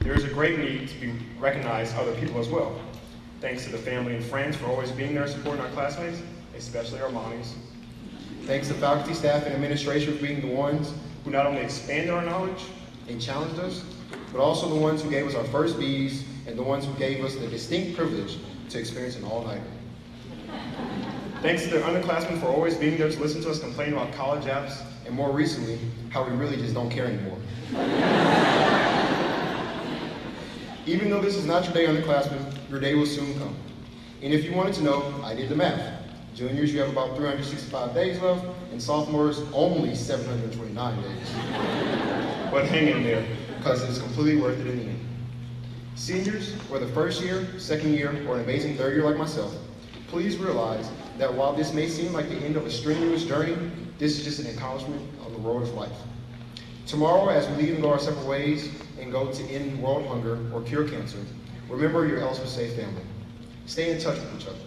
there is a great need to be recognized other people as well. Thanks to the family and friends for always being there supporting our classmates, especially our mommies. Thanks to faculty, staff, and administration for being the ones who not only expanded our knowledge and challenged us, but also the ones who gave us our first B's and the ones who gave us the distinct privilege to experience an all-nighter. Thanks to the underclassmen for always being there to listen to us complain about college apps, and more recently, how we really just don't care anymore. Even though this is not your day, underclassmen, your day will soon come. And if you wanted to know, I did the math. Juniors, you have about 365 days left, and sophomores, only 729 days. But hang in there, because it's completely worth it in the end. Seniors, whether first year, second year, or an amazing third year like myself, please realize that while this may seem like the end of a strenuous journey, this is just an accomplishment on the road of life. Tomorrow, as we leave and go our separate ways and go to end world hunger or cure cancer, remember your LSMSA family. Stay in touch with each other.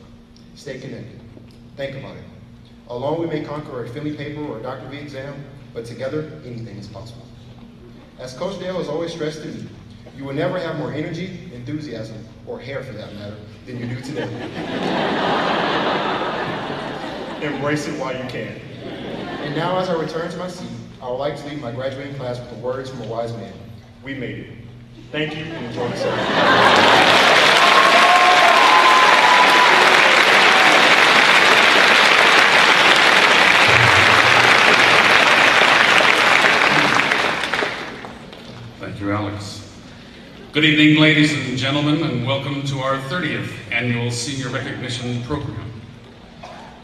Stay connected. Think about it. Alone we may conquer a Finley paper or a Dr. V exam, but together, anything is possible. As Coach Dale has always stressed to me, you will never have more energy, enthusiasm, or hair for that matter, than you do today. Embrace it while you can. And now as I return to my seat, I would like to leave my graduating class with the words from a wise man. We made it. Thank you and enjoy the ceremony. Thank you, Alex. Good evening, ladies and gentlemen, and welcome to our 30th Annual Senior Recognition Program.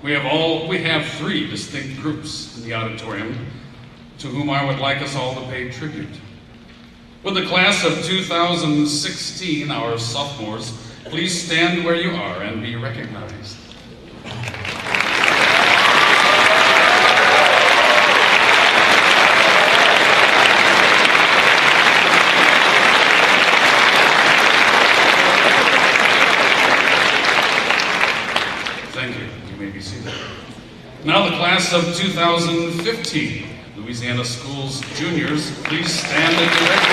We have three distinct groups in the auditorium to whom I would like us all to pay tribute. With the class of 2016, our sophomores, please stand where you are and be recognized. Thank you. You may be seated. Now the class of 2015, Louisiana Schools juniors, please stand and be recognized.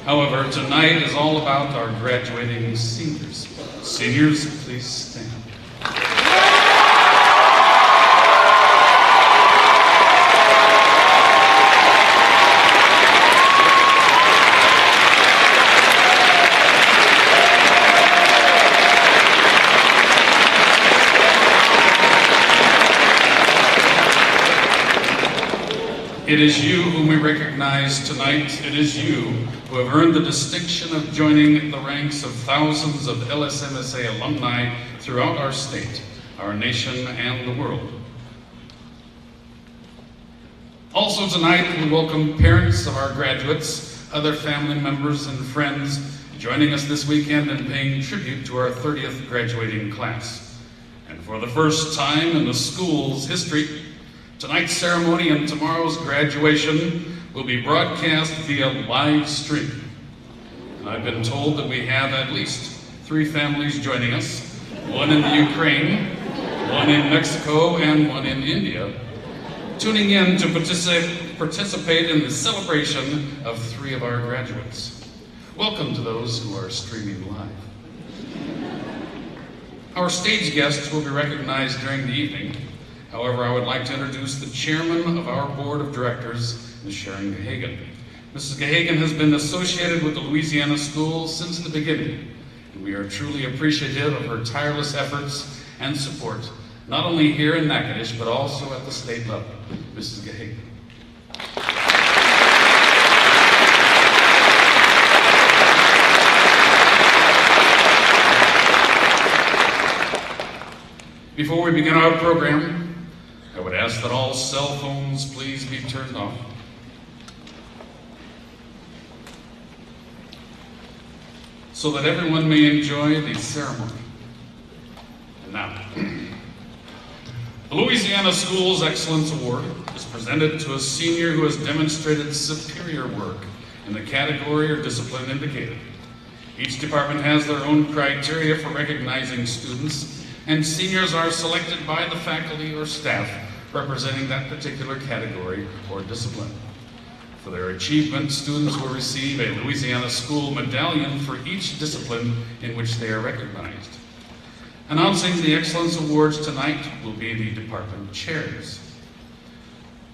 However, tonight is all about our graduating seniors. Seniors, please stand. It is you whom we recognize tonight. It is you who have earned the distinction of joining the ranks of thousands of LSMSA alumni throughout our state, our nation, and the world. Also tonight, we welcome parents of our graduates, other family members and friends joining us this weekend and paying tribute to our 30th graduating class. And for the first time in the school's history, tonight's ceremony and tomorrow's graduation will be broadcast via live stream. And I've been told that we have at least 3 families joining us, one in the Ukraine, one in Mexico, and one in India, tuning in to participate in the celebration of 3 of our graduates. Welcome to those who are streaming live. Our stage guests will be recognized during the evening. However, I would like to introduce the chairman of our board of directors, Ms. Sharon Gahagan. Mrs. Gahagan has been associated with the Louisiana Schools since the beginning, and we are truly appreciative of her tireless efforts and support, not only here in Natchitoches, but also at the state level. Mrs. Gahagan. Before we begin our program, I would ask that all cell phones please be turned off. So that everyone may enjoy the ceremony. And now, the Louisiana Schools Excellence Award is presented to a senior who has demonstrated superior work in the category or discipline indicated. Each department has their own criteria for recognizing students, and seniors are selected by the faculty or staff representing that particular category or discipline. For their achievement, students will receive a Louisiana School medallion for each discipline in which they are recognized. Announcing the Excellence Awards tonight will be the department chairs.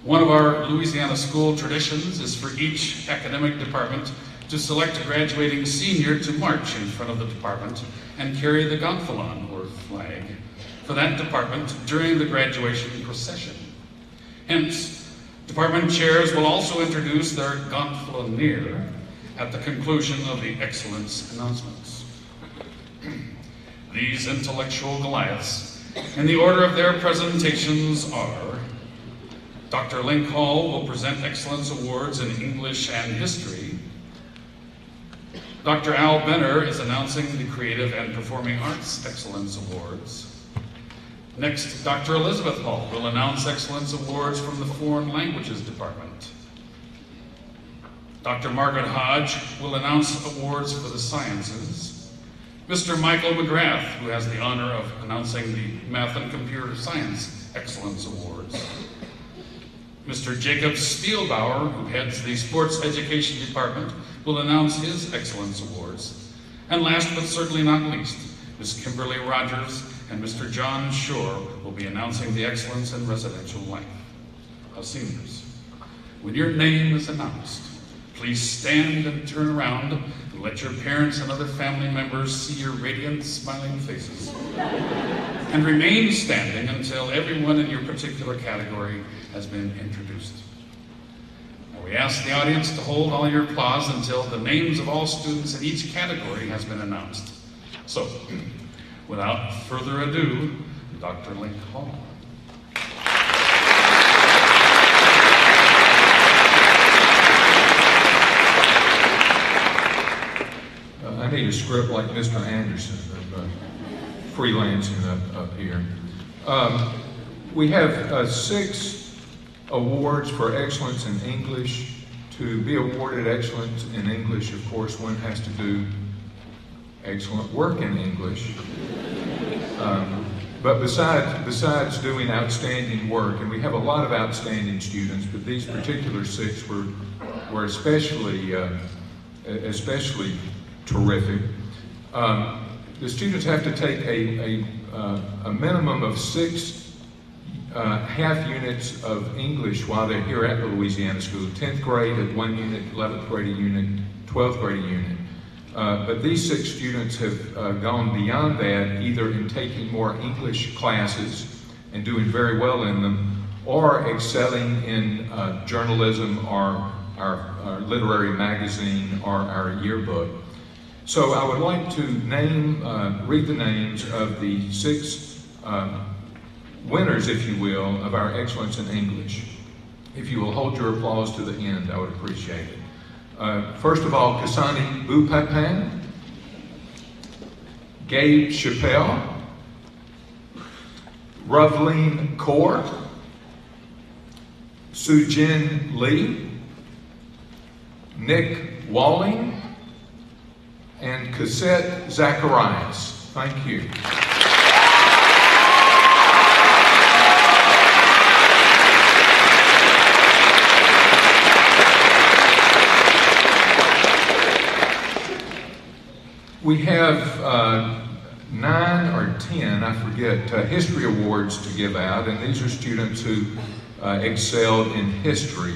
One of our Louisiana school traditions is for each academic department to select a graduating senior to march in front of the department and carry the gonfalon, or flag, for that department during the graduation procession. Hence, department chairs will also introduce their gonfalonier at the conclusion of the excellence announcements. These intellectual Goliaths, in the order of their presentations, are Dr. Link Hall will present Excellence Awards in English and History. Dr. Al Benner is announcing the Creative and Performing Arts Excellence Awards. Next, Dr. Elizabeth Hall will announce Excellence Awards from the Foreign Languages Department. Dr. Margaret Hodge will announce awards for the sciences. Mr. Michael McGrath, who has the honor of announcing the Math and Computer Science Excellence Awards. Mr. Jacob Spielbauer, who heads the Sports Education Department, will announce his Excellence Awards. And last but certainly not least, Ms. Kimberly Rogers and Mr. John Shore will be announcing the Excellence in Residential Life. Seniors, when your name is announced, please stand and turn around and let your parents and other family members see your radiant, smiling faces. And remain standing until everyone in your particular category has been introduced. Now we ask the audience to hold all your applause until the names of all students in each category has been announced. So, without further ado, Dr. Link Hall. I need a script like Mr. Anderson of freelancing up here. We have 6 awards for excellence in English. To be awarded excellence in English, of course, one has to do excellent work in English. But besides doing outstanding work, and we have a lot of outstanding students, but these particular 6 were especially terrific. The students have to take a minimum of 6 half units of English while they're here at the Louisiana School. 10th grade at 1 unit, 11th grade a unit, 12th grade a unit. But these 6 students have gone beyond that, either in taking more English classes and doing very well in them, or excelling in journalism or our literary magazine or our yearbook. So I would like to read the names of the 6 winners, if you will, of our Excellence in English. If you will hold your applause to the end, I would appreciate it. First of all, Kasani Bupapang, Gabe Chappelle, Ravleen Kaur, Sujin Lee, Nick Walling, and Cassette Zacharias. Thank you. We have 9 or 10, I forget, history awards to give out, and these are students who excelled in history,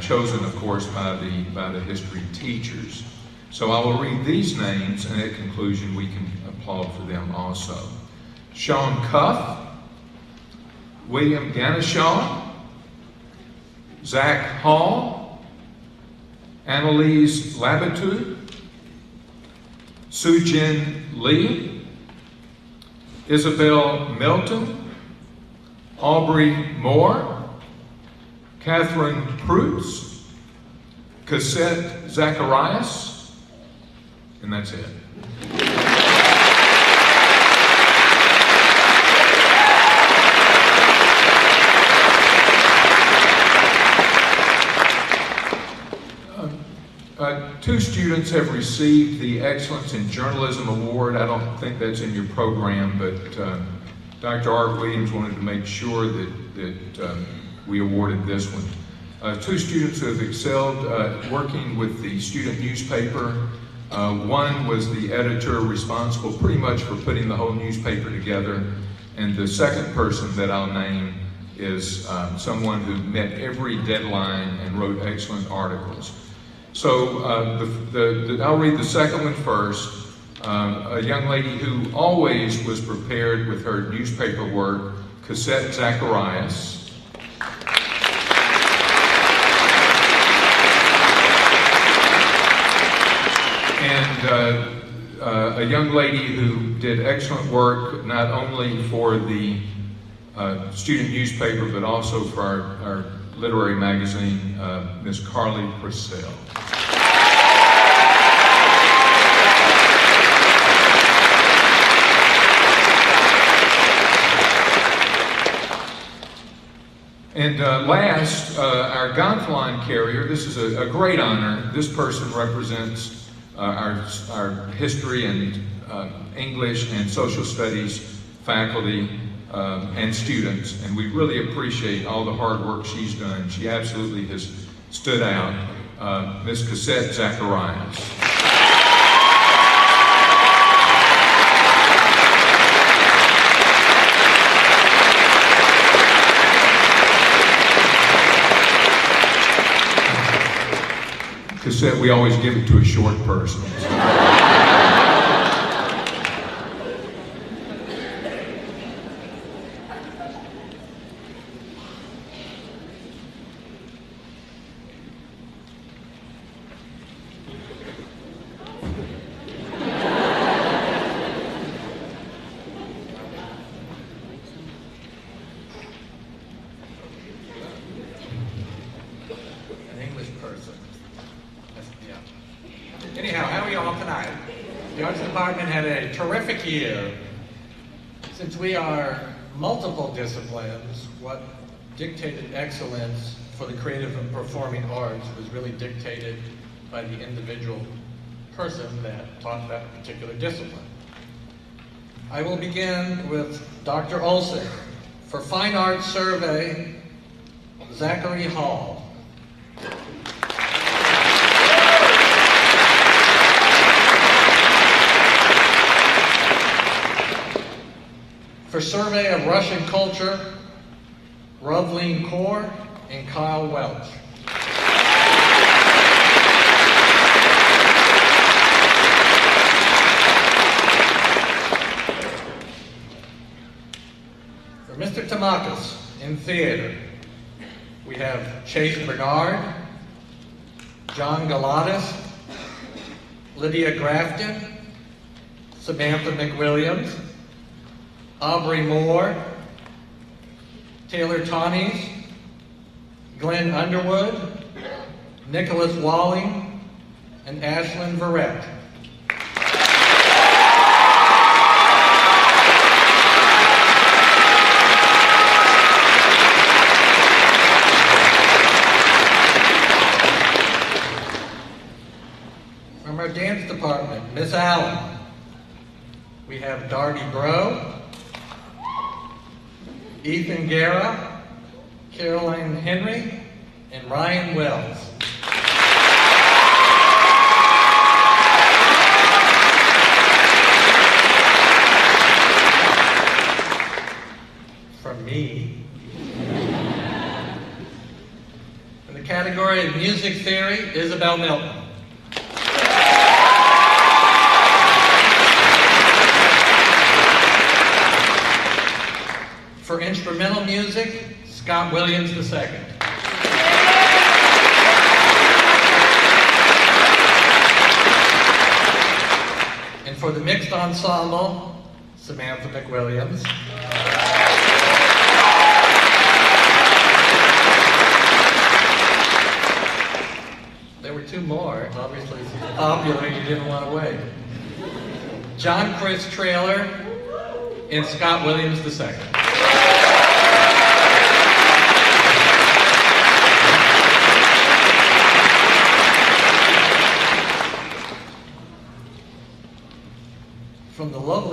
chosen, of course, by the history teachers. So I will read these names, and at conclusion we can applaud for them also. Sean Cuff, William Ganeshaw, Zach Hall, Annalise Labatou, Sujin Lee, Isabel Melton, Aubrey Moore, Catherine Prutz, Cassette Zacharias, and that's it. Two students have received the Excellence in Journalism Award. I don't think that's in your program, but Dr. Art Williams wanted to make sure that we awarded this one. Two students who have excelled working with the student newspaper. One was the editor responsible pretty much for putting the whole newspaper together, and the second person that I'll name is someone who met every deadline and wrote excellent articles. So I'll read the second one first. A young lady who always was prepared with her newspaper work, Cassette Zacharias. And a young lady who did excellent work not only for the student newspaper but also for our literary magazine, Miss Carly Purcell. And last, our Gonfalon carrier. This is a great honor. This person represents our history and English and social studies faculty and students, and we really appreciate all the hard work she's done. She absolutely has stood out. Miss Cassette Zacharias. Cassette, we always give it to a short person. An English person. Yeah. Anyhow, how are you all tonight? The Arts Department had a terrific year. Since we are multiple disciplines, what dictated excellence for the creative and performing arts was really dictated by the individual person that taught that particular discipline. I will begin with Dr. Olson. For Fine Arts Survey, Zachary Hall. For Survey of Russian Culture, Rovleen Kaur and Kyle Welch. For Mr. Tamakis in theater, we have Chase Bernard, John Galatas, Lydia Grafton, Samantha McWilliams, Aubrey Moore, Taylor Tonnies, Glenn Underwood, Nicholas Walling, and Ashlyn Verrett. From our dance department, Miss Allen, we have Darby Bro, Ethan Guerra, Caroline Henry, and Ryan Wells. From me. In the category of music theory, Isabel Milton. For instrumental music, Scott Williams II. And for the mixed ensemble, Samantha McWilliams. There were two more. Obviously, she's popular, you didn't want to wait. John Chris Traylor and Scott Williams II.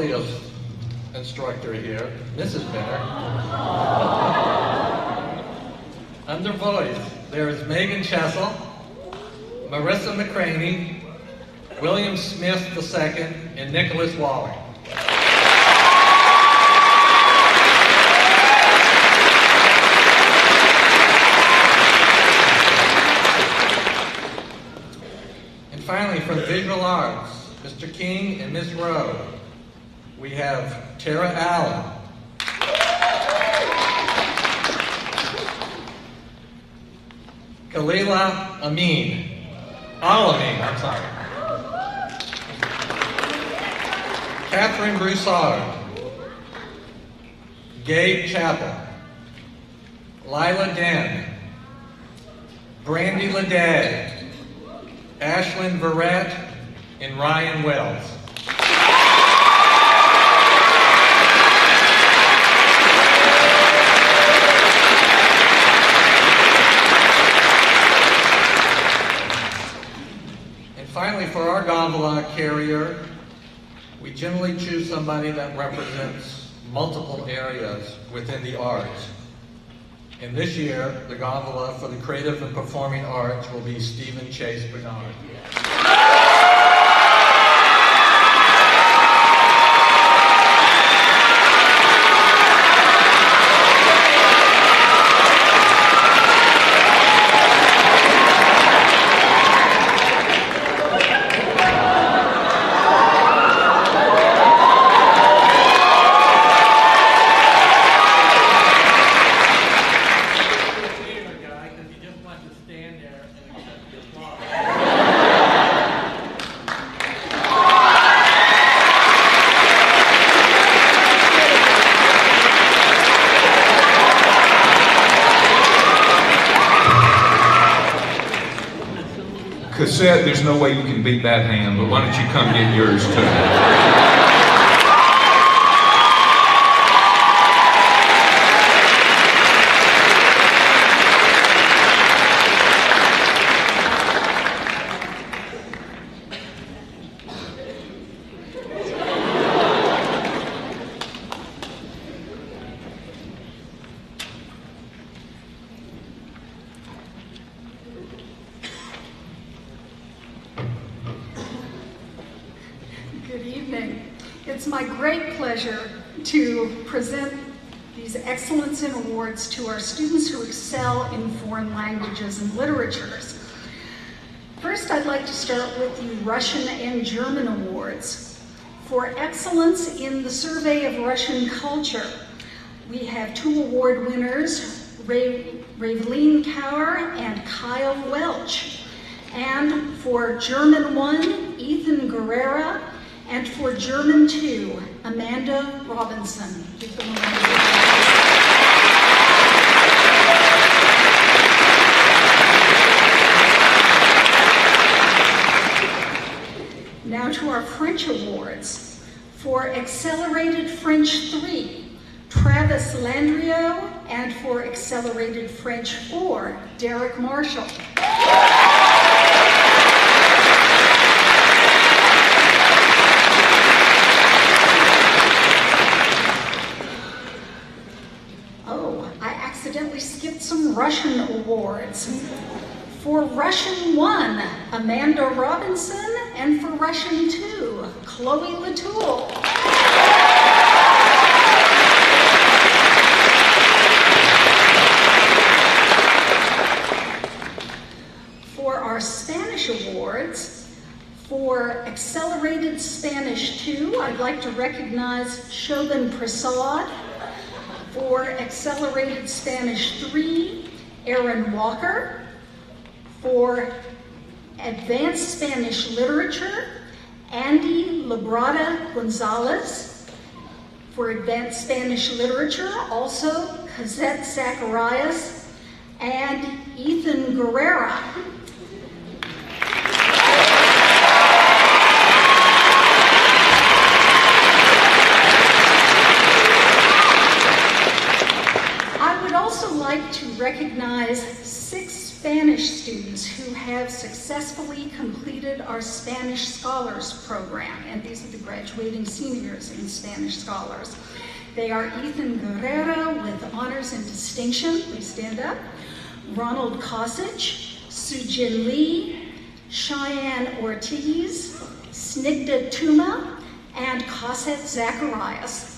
melodious instructor here, Mrs. Benner. Under voice, there is Megan Chessel, Marissa McCraney, William Smith II, and Nicholas Waller. And finally, from Visual Arts, Mr. King and Ms. Rowe, we have Tara Allen, Kalila Amin, Al-Amin, I'm sorry, Catherine Broussard, Gabe Chappell, Lila Den, Brandy Leday, Ashlyn Verrett, and Ryan Wells. And finally, for our gondola carrier, we generally choose somebody that represents multiple areas within the arts. And this year, the gondola for the creative and performing arts will be Stephen Chase Bernard. Cassette, there's no way you can beat that hand, but why don't you come get yours too? Good evening. It's my great pleasure to present these Excellence in Awards to our students who excel in foreign languages and literatures. First, I'd like to start with the Russian and German Awards. For excellence in the survey of Russian culture, we have 2 award winners, Raveline Kaur and Kyle Welch. And for German 1, Ethan Guerrera, and for German 2, Amanda Robinson. Give them a round of applause. Now to our French awards. For Accelerated French 3, Travis Landrio, and for Accelerated French 4, Derek Marshall. Skipped some Russian awards. For Russian 1, Amanda Robinson, and for Russian 2, Chloe Latoul. For our Spanish awards, for Accelerated Spanish 2, I'd like to recognize Shobhan Prasad. For Accelerated Spanish 3, Aaron Walker. For Advanced Spanish Literature, Andy Labrada Gonzalez. For Advanced Spanish Literature, also Cazette Zacharias and Ethan Guerrera. I would also like to recognize 6 Spanish students who have successfully completed our Spanish Scholars Program, and these are the graduating seniors in Spanish Scholars. They are Ethan Guerrero with honors and distinction, please stand up, Ronald Kosich, Sujin Lee, Cheyenne Ortiz, Snigdha Tuma, and Cosette Zacharias.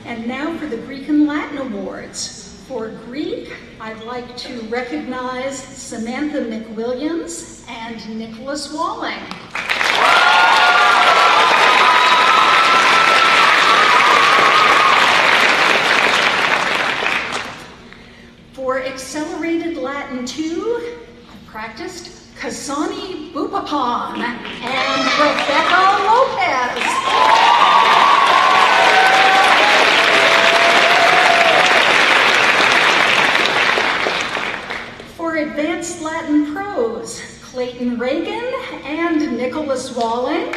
And now for the Greek and Latin Awards. For Greek, I'd like to recognize Samantha McWilliams and Nicholas Walling. For Accelerated Latin 2, I practiced Kasani Bupapan and Rebecca Lopez. Advanced Latin Prose, Clayton Reagan and Nicholas Walling.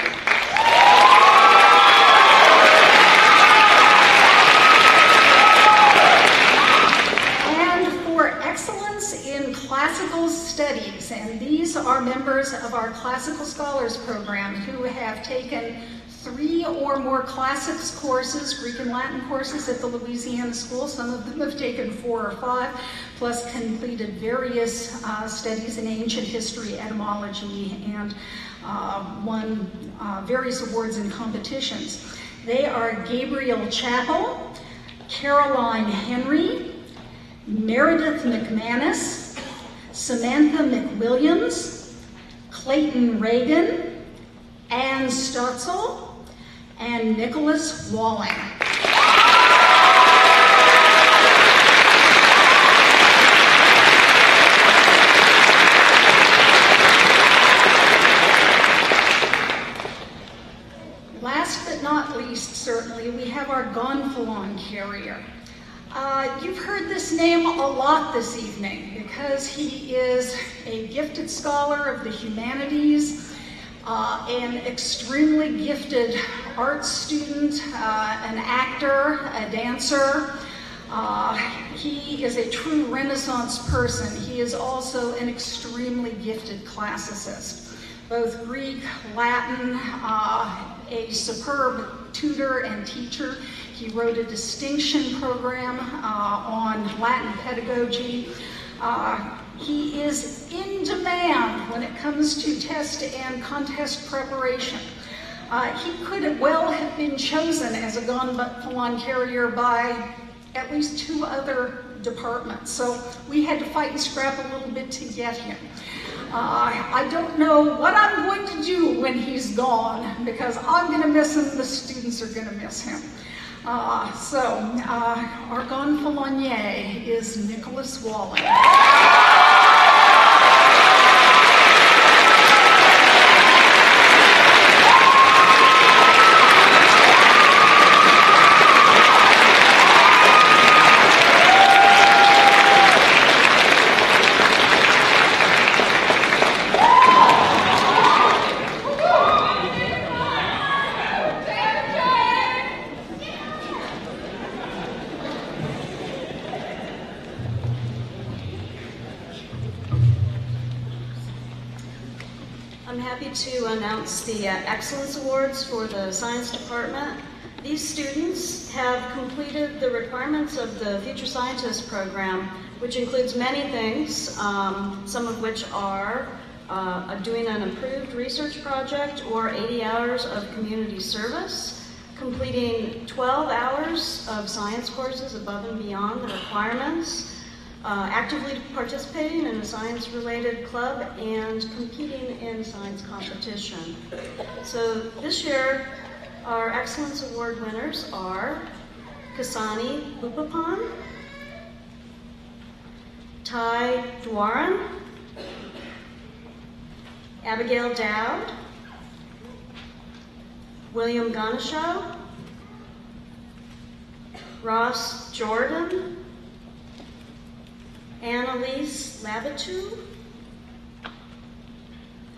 And for Excellence in Classical Studies, and these are members of our Classical Scholars Program who have taken 3 or more classics courses, Greek and Latin courses at the Louisiana School. Some of them have taken 4 or 5, plus completed various studies in ancient history, etymology, and won various awards and competitions. They are Gabriel Chappell, Caroline Henry, Meredith McManus, Samantha McWilliams, Clayton Reagan, Ann Stotzel, and Nicholas Walling. Last but not least, certainly, we have our gonfalon carrier. You've heard this name a lot this evening because he is a gifted scholar of the humanities, an extremely gifted art student, an actor, a dancer. He is a true Renaissance person. He is also an extremely gifted classicist. Both Greek, Latin, a superb tutor and teacher. He wrote a distinction program on Latin pedagogy. He is in demand when it comes to test and contest preparation. He could well have been chosen as a gonfalon carrier by at least 2 other departments, so we had to fight and scrap a little bit to get him. I don't know what I'm going to do when he's gone, because I'm going to miss him, the students are going to miss him. Our gonfalonier is Nicholas Walling. I'm happy to announce the Excellence Awards for the Science Department. These students have completed the requirements of the Future Scientist program, which includes many things, some of which are doing an approved research project or 80 hours of community service, completing 12 hours of science courses above and beyond the requirements, actively participating in a science-related club, and competing in science competition. So this year, our Excellence Award winners are Kasani Bupapan, Ty Dwaran, Abigail Dowd, William Ganeshaw, Ross Jordan, Annalise Labitu,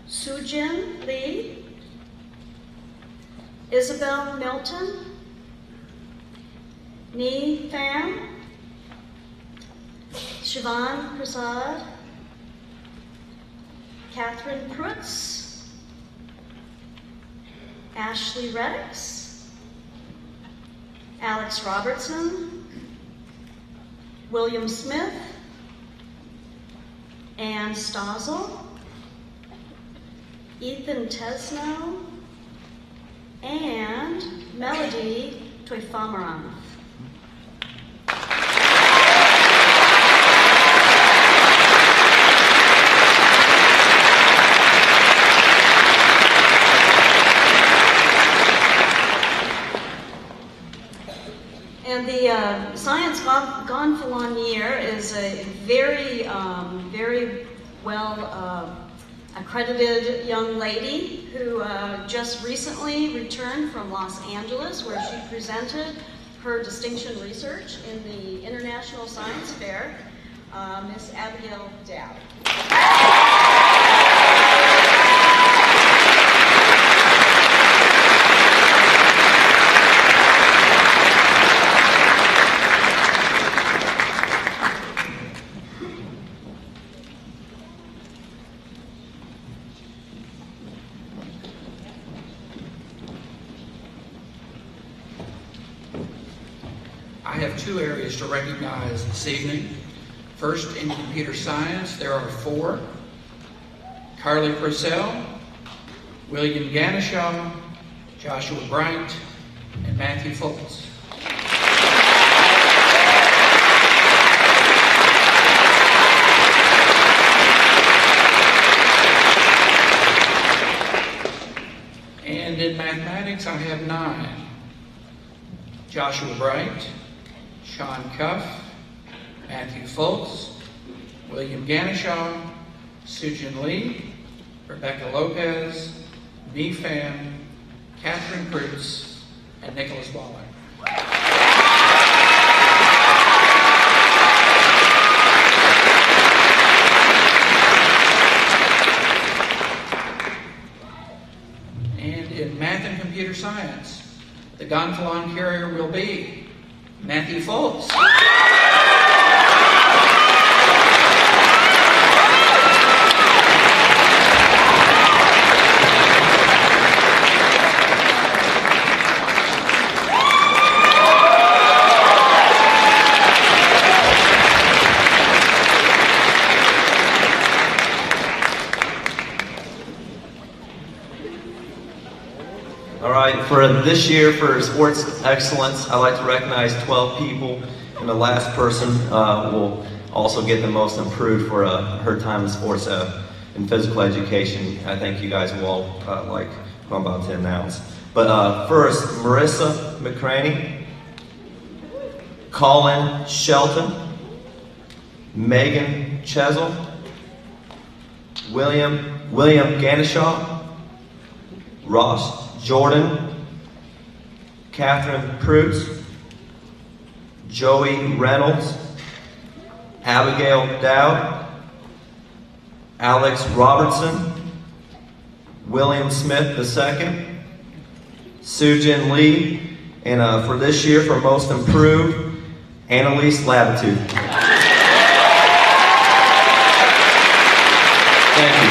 Sujin Lee, Isabel Milton, Nee Pham, Siobhan Prasad, Catherine Prutz, Ashley Reddix, Alex Robertson, William Smith, Ann Stossel, Ethan Tesno, and Melody Toifamaran. And the Science Gonfalon Year is a very, very well accredited young lady who just recently returned from Los Angeles, where she presented her distinction research in the International Science Fair, Miss Abigail Dowd. I have two areas to recognize this evening. First, in computer science, there are 4. Carly Purcell, William Ganeshaw, Joshua Bright, and Matthew Foltz. And in mathematics, I have 9. Joshua Bright, Sean Cuff, Matthew Foltz, William Ganeshaw, Sujin Lee, Rebecca Lopez, Nee Pham, Catherine Prutz, and Nicholas Waller. And in math and computer science, the Gonfalon carrier will be Matthew Foltz. All right, for this year, for sports excellence, I'd like to recognize 12 people, and the last person will also get the most improved for her time in sports and physical education. I think you guys will all like who I'm about to announce. But first, Marissa McCraney, Colin Shelton, Megan Chesel, William Ganeshaw, Ross Jordan, Catherine Prutz, Joey Reynolds, Abigail Dowd, Alex Robertson, William Smith II, Sujin Lee, and for this year, for most improved, Annalise Latitude. Thank you.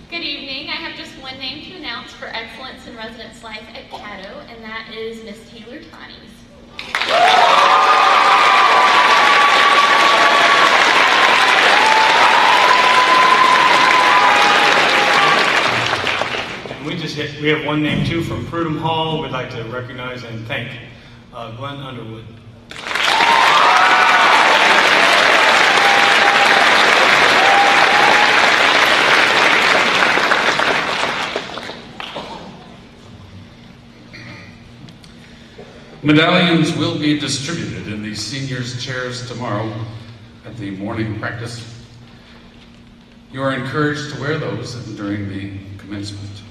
Good evening. I have just one name to announce for Excellence in Residence Life at Caddo, and that is Miss Taylor Tonnies. We have one name too from Prudhomme Hall. We'd like to recognize and thank Glenn Underwood. Medallions will be distributed in the seniors' chairs tomorrow at the morning practice. You are encouraged to wear those during the commencement.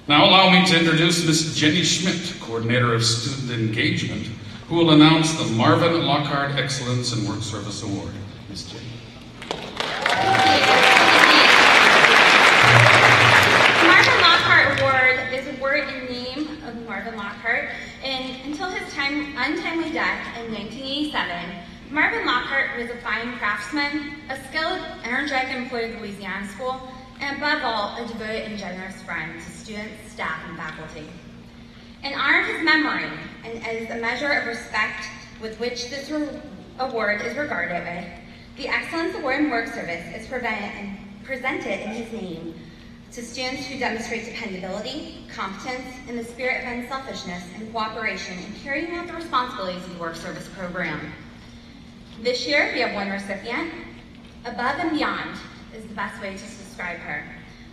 Now allow me to introduce Ms. Jenny Schmidt, Coordinator of Student Engagement, who will announce the Marvin Lockhart Excellence in Work Service Award. Ms. Jane. The Marvin Lockhart Award is a word in name of Marvin Lockhart, and until his untimely death in 1987, Marvin Lockhart was a fine craftsman, a skilled, energetic employee of the Louisiana School, and above all, a devoted and generous friend to students, staff, and faculty. In honor of his memory, and as a measure of respect with which this award is regarded with, the Excellence Award in Work Service is presented in his name to students who demonstrate dependability, competence, and the spirit of unselfishness and cooperation in carrying out the responsibilities of the work service program. This year, we have one recipient. Above and beyond is the best way to describe her.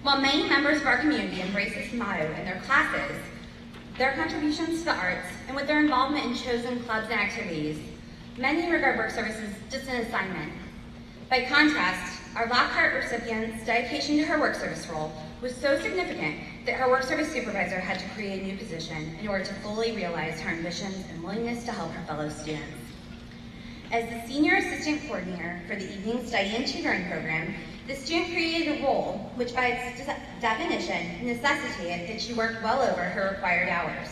While many members of our community embrace this motto in their classes, their contributions to the arts, and with their involvement in chosen clubs and activities, many regard work service as just an assignment. By contrast, our Lockhart recipient's dedication to her work service role was so significant that her work service supervisor had to create a new position in order to fully realize her ambitions and willingness to help her fellow students. As the Senior Assistant Coordinator for the Evening Study and Tutoring Program, the student created a role which by its definition necessitated that she work well over her required hours.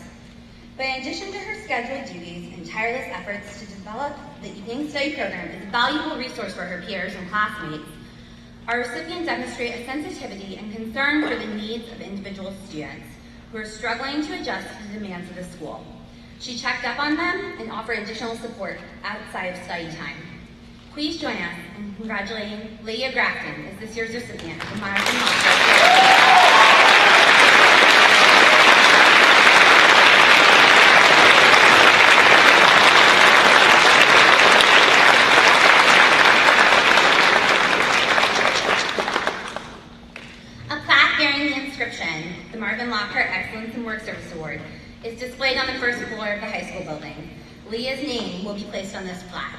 But in addition to her scheduled duties and tireless efforts to develop the Evening Study Program as a valuable resource for her peers and classmates, our recipients demonstrate a sensitivity and concern for the needs of individual students who are struggling to adjust to the demands of the school. She checked up on them and offered additional support outside of study time. Please join us in congratulating Lydia Grafton as this year's recipient of the Marvin Lockhart. A plaque bearing the inscription, the Marvin Lockhart Excellence in Work Service Award, is displayed on the first floor of the high school building. Leah's name will be placed on this plaque.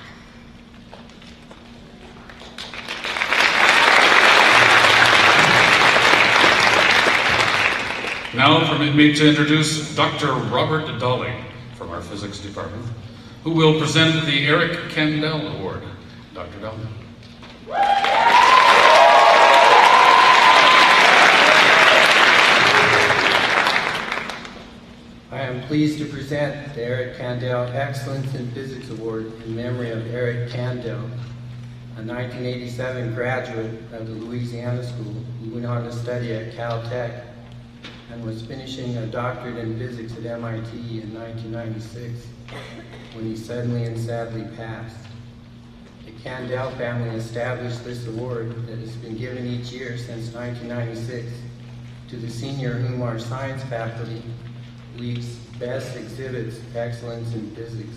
Now permit me to introduce Dr. Robert Dolly from our physics department, who will present the Eric Kandel Award. Dr. Dolly. I am pleased to present the Eric Kandel Excellence in Physics Award in memory of Eric Kandel, a 1987 graduate of the Louisiana School who went on to study at Caltech and was finishing a doctorate in physics at MIT in 1996 when he suddenly and sadly passed. The Kandel family established this award that has been given each year since 1996 to the senior whom our science faculty believes best exhibits excellence in physics.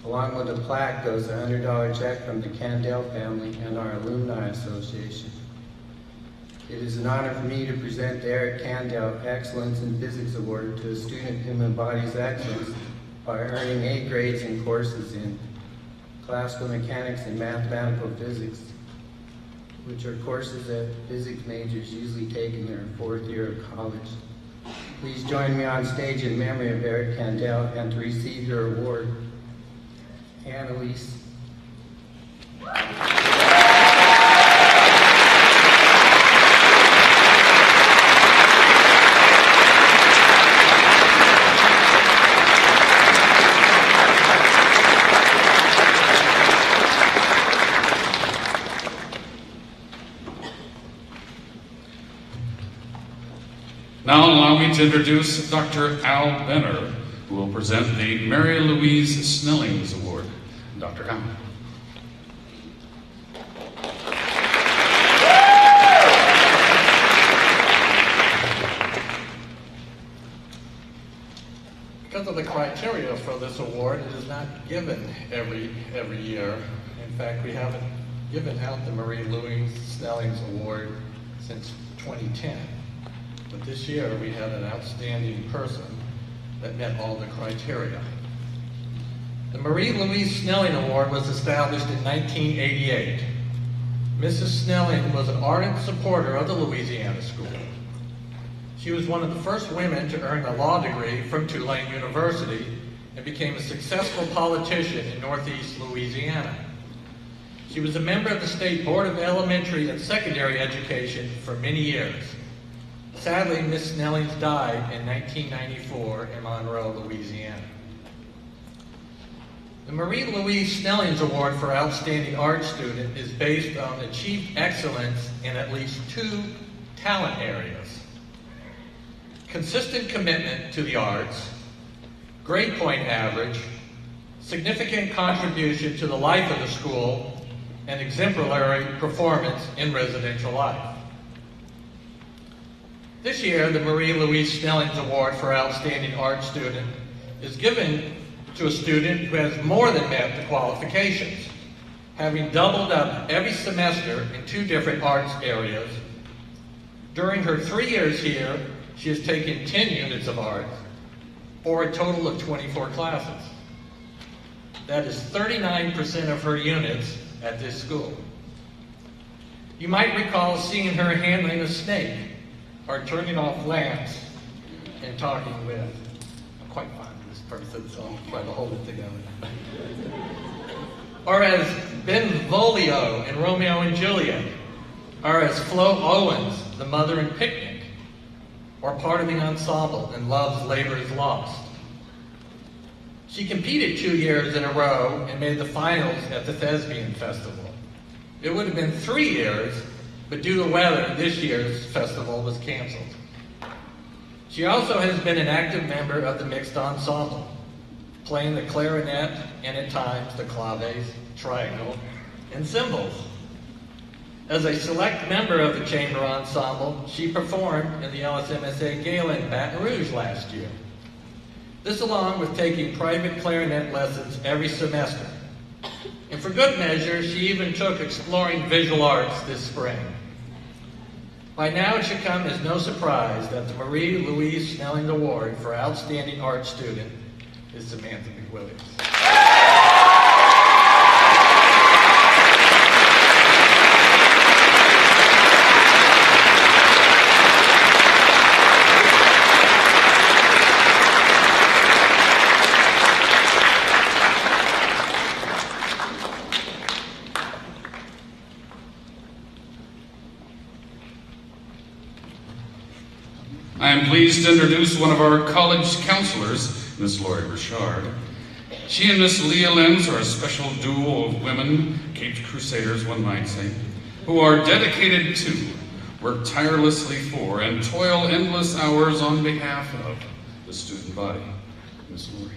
Along with the plaque goes a $100 check from the Kandel family and our Alumni Association. It is an honor for me to present the Eric Kandel Excellence in Physics Award to a student who embodies excellence by earning A grades in courses in classical mechanics and mathematical physics, which are courses that physics majors usually take in their fourth year of college. Please join me on stage in memory of Eric Kandel and to receive your award, Annalise. Now allow me to introduce Dr. Al Benner, who will present the Mary Louise Snellings Award. Dr. Al. Because of the criteria for this award, it is not given every year. In fact, we haven't given out the Marie Louise Snellings Award since 2010. But this year, we had an outstanding person that met all the criteria. The Marie Louise Snelling Award was established in 1988. Mrs. Snelling was an ardent supporter of the Louisiana School. She was one of the first women to earn a law degree from Tulane University and became a successful politician in Northeast Louisiana. She was a member of the State Board of Elementary and Secondary Education for many years. Sadly, Ms. Snellings died in 1994 in Monroe, Louisiana. The Marie Louise Snellings Award for Outstanding Art Student is based on achieved excellence in at least 2 talent areas: consistent commitment to the arts, grade point average, significant contribution to the life of the school, and exemplary performance in residential life. This year, the Marie Louise Snellings Award for Outstanding Art Student is given to a student who has more than met the qualifications, having doubled up every semester in 2 different arts areas. During her 3 years here, she has taken 10 units of art, or a total of 24 classes. That is 39% of her units at this school. You might recall seeing her handling a snake, or turning off lamps and talking with. I'm quite fond of this person, so I'll try to hold it together. Or as Benvolio in Romeo and Juliet, or as Flo Owens, the mother in Picnic, or part of the ensemble in Love's Labor is Lost. She competed 2 years in a row and made the finals at the Thespian Festival. It would have been 3 years, but due to weather, this year's festival was canceled. She also has been an active member of the mixed ensemble, playing the clarinet and at times the claves, triangle, and cymbals. As a select member of the chamber ensemble, she performed in the LSMSA Gala in Baton Rouge last year. This along with taking private clarinet lessons every semester. And for good measure, she even took exploring visual arts this spring. By now, it should come as no surprise that the Marie Louise Snellings Award for Outstanding Art Student is Samantha McWilliams. I am pleased to introduce one of our college counselors, Miss Lori Richard. She and Miss Leah Lenz are a special duo of women, Caped Crusaders one might say, who are dedicated to, work tirelessly for, and toil endless hours on behalf of the student body. Miss Lori.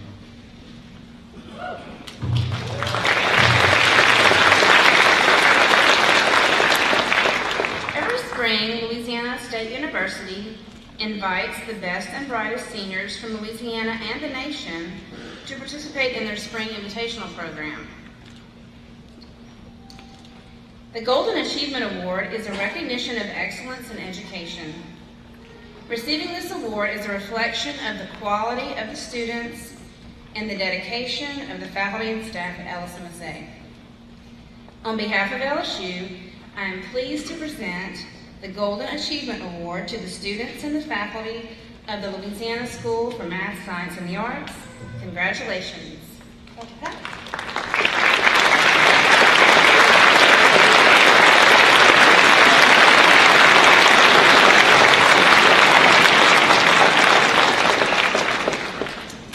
Every spring, Louisiana State University invites the best and brightest seniors from Louisiana and the nation to participate in their Spring Invitational Program. The Golden Achievement Award is a recognition of excellence in education. Receiving this award is a reflection of the quality of the students and the dedication of the faculty and staff at LSMSA. On behalf of LSU, I am pleased to present the Golden Achievement Award to the students and the faculty of the Louisiana School for Math, Science, and the Arts. Congratulations. Dr. Pat.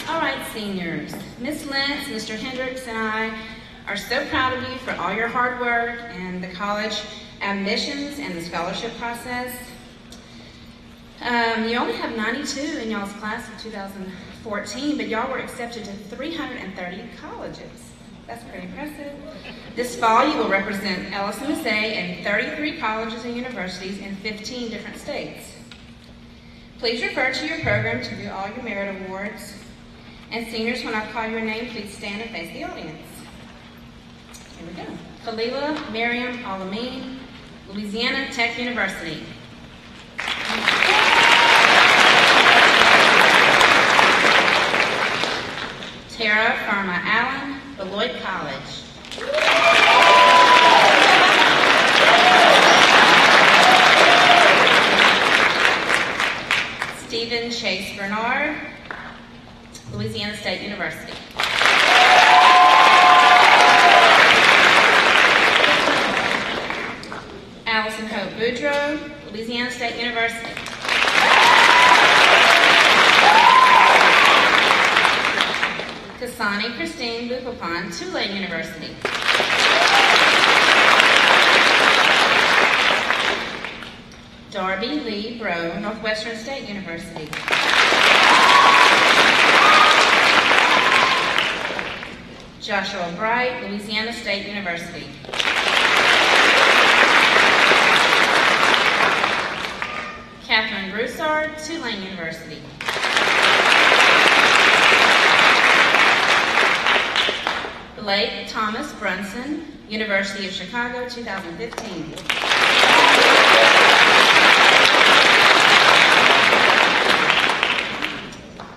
All right, seniors. Ms. Lentz, Mr. Hendricks, and I are so proud of you for all your hard work and the college admissions and the scholarship process. You only have 92 in y'all's class of 2014, but y'all were accepted to 330 colleges. That's pretty impressive. This fall, you will represent LSMSA in 33 colleges and universities in 15 different states. Please refer to your program to view all your merit awards. And seniors, when I call your name, please stand and face the audience. Here we go. Khalila Miriam Alameen, Louisiana Tech University. Tara Farma Allen, Beloit College. Stephen Chase Bernard, Louisiana State University. Louisiana State University. Kasani Christine Bupapan, Tulane University. Darby Lee Bro, Northwestern State University. Joshua Bright, Louisiana State University. Catherine Broussard, Tulane University. Blake Thomas Brunson, University of Chicago, 2015.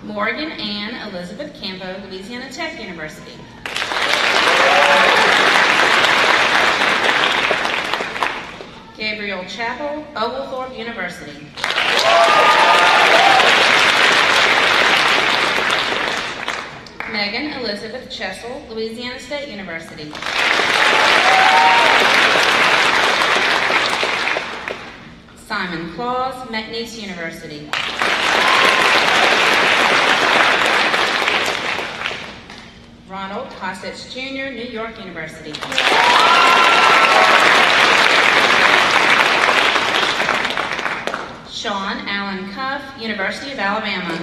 Morgan Ann Elizabeth Campo, Louisiana Tech University. Gabriel Chappell, Oglethorpe University. Megan Elizabeth Chessel, Louisiana State University. Simon Claus, McNeese University. Ronald Kosich Jr., New York University. Sean Allen Cuff, University of Alabama.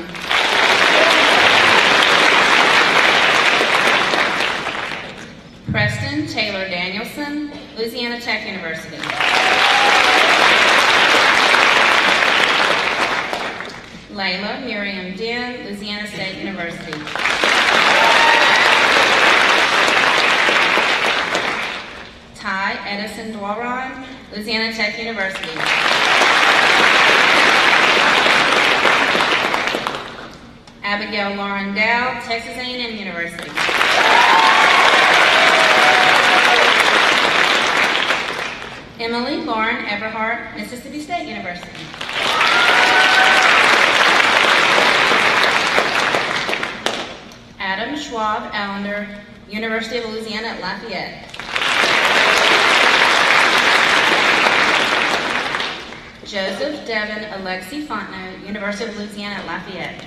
Preston Taylor Danielson, Louisiana Tech University. Layla Miriam Den, Louisiana State University. Ty Edison Dwaron, Louisiana Tech University. Abigail Lauren Dow, Texas A&M University. Emily Lauren Everhart, Mississippi State University. Adam Schwab Allender, University of Louisiana at Lafayette. Joseph Devin Alexi Fontenot, University of Louisiana at Lafayette.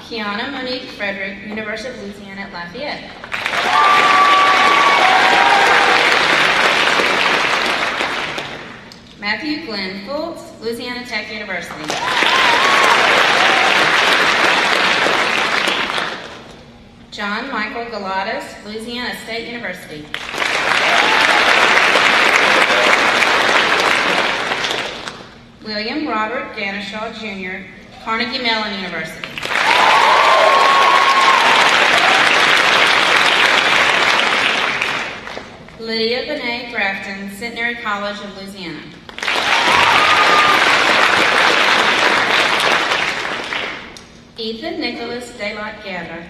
Kiana Monique Frederick, University of Louisiana at Lafayette. Matthew Glenn Fultz, Louisiana Tech University. John Michael Galatas, Louisiana State University. William Robert Ganeshaw Jr., Carnegie Mellon University. Lydia Benet Grafton, Centenary College of Louisiana. Ethan Nicholas Daylight Gather,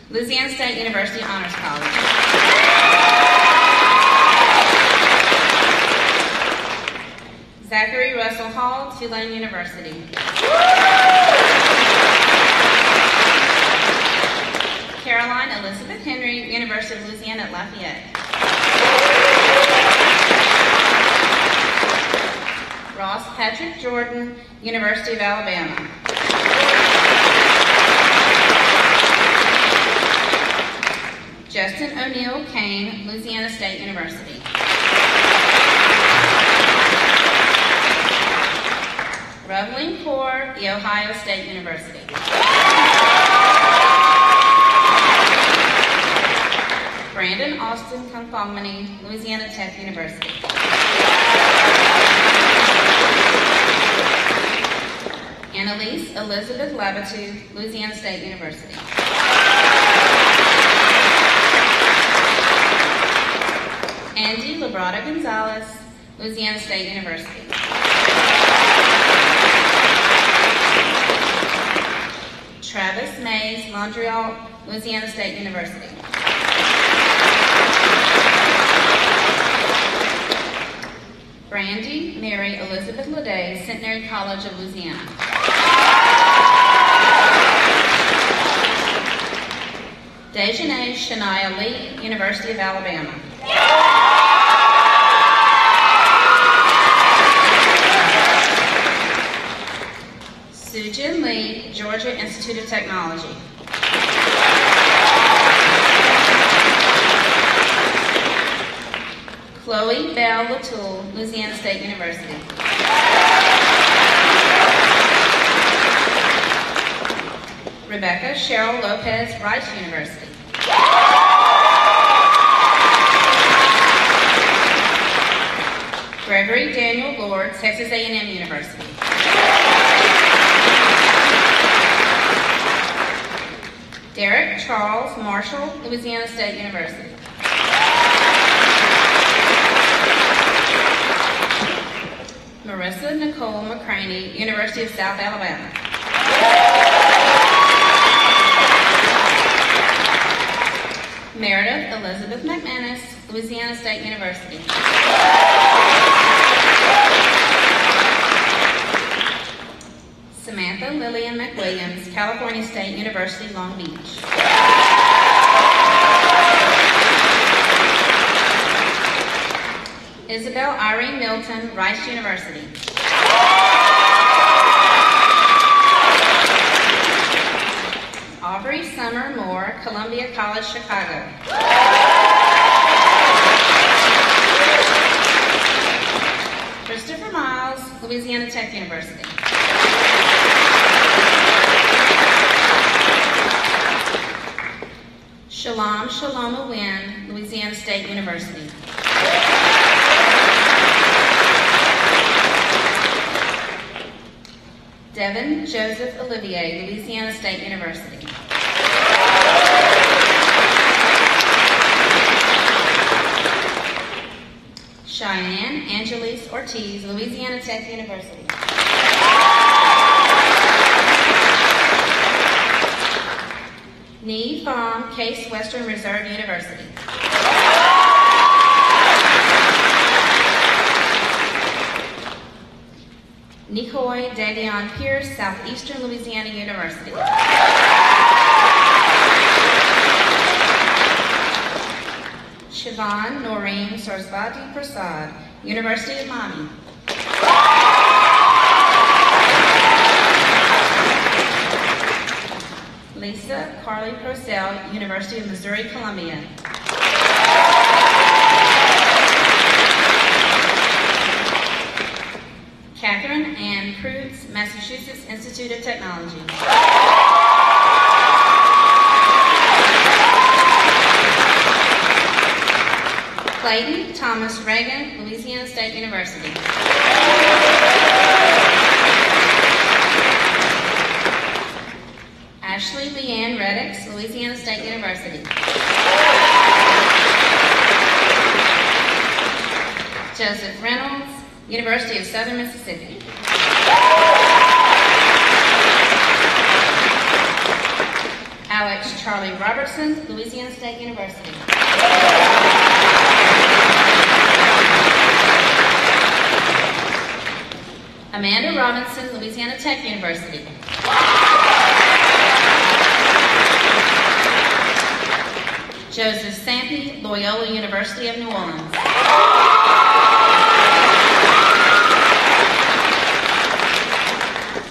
Louisiana State University Honors College. Zachary Russell Hall, Tulane University. Caroline Elizabeth Henry, University of Louisiana at Lafayette. Ross Patrick Jordan, University of Alabama. Justin O'Neill Kane, Louisiana State University. Reveling Kaur, The Ohio State University. Brandon Austin Confalmany, Louisiana Tech University. Annalise Elizabeth Labatue, Louisiana State University. Andy Labrada Gonzalez, Louisiana State University. Travis Mays, Montreal, Louisiana State University. Brandy Mary Elizabeth Leday, Centenary College of Louisiana. Dejanay Shania Lee, University of Alabama. Sujin Lee, Georgia Institute of Technology. Chloe Bell Latoul, Louisiana State University. Rebecca Cheryl Lopez, Rice University. Gregory Daniel Lord, Texas A&M University. Derek Charles Marshall, Louisiana State University. Marissa Nicole McCraney, University of South Alabama. Meredith Elizabeth McManus, Louisiana State University. Samantha Lillian McWilliams, California State University, Long Beach. Isabel Irene Milton, Rice University. Aubrey Summer Moore, Columbia College, Chicago. Christopher Miles, Louisiana Tech University. Shalom Shaloma Wynn, Louisiana State University. Devin Joseph Olivier, Louisiana State University. Cheyenne Angelise Ortiz, Louisiana Tech University. Nee Pham, Case Western Reserve University. Nicoy Davion Pierce, Southeastern Louisiana University. Siobhan Noreen Sarasvati Prasad, University of Miami. Lisa Carly Procell, University of Missouri, Columbia. Catherine Ann Cruz, Massachusetts Institute of Technology. Clayton Thomas Reagan, Louisiana State University. Ashley Leanne Reddix, Louisiana State University. Joseph Reynolds, University of Southern Mississippi. Alex Charlie Robertson, Louisiana State University. Amanda Robinson, Louisiana Tech University. Joseph Sampe, Loyola University of New Orleans.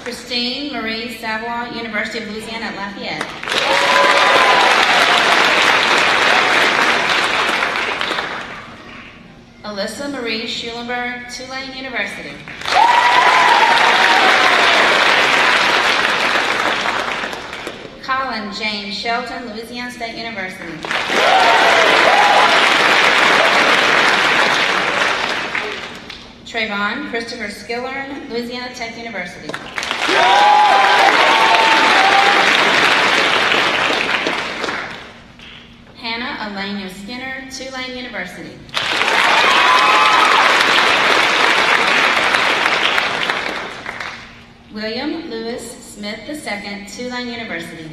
Christine Marie Savoy, University of Louisiana at Lafayette. Alyssa Marie Schulenberg, Tulane University. Colin James Shelton, Louisiana State University. Trayvon Christopher Skillern, Louisiana Tech University. Hannah Elena Skinner, Tulane University. William Lewis Smith II, Tulane University.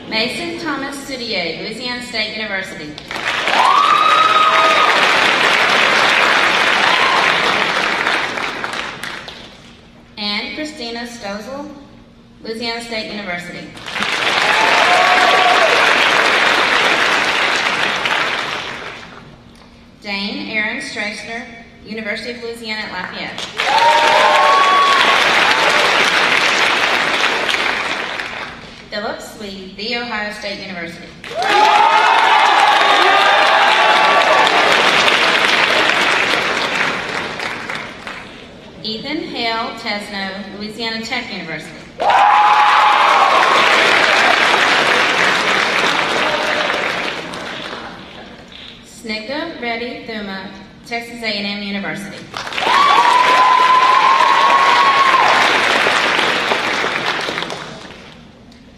Mason Thomas Soudier, Louisiana State University. Christina Stozel, Louisiana State University. Dane Aaron Streisner, University of Louisiana at Lafayette. Philip Sweet, The Ohio State University. Ethan Hale Tesno, Louisiana Tech University. Snigdha Reddy Thuma, Texas A&M University.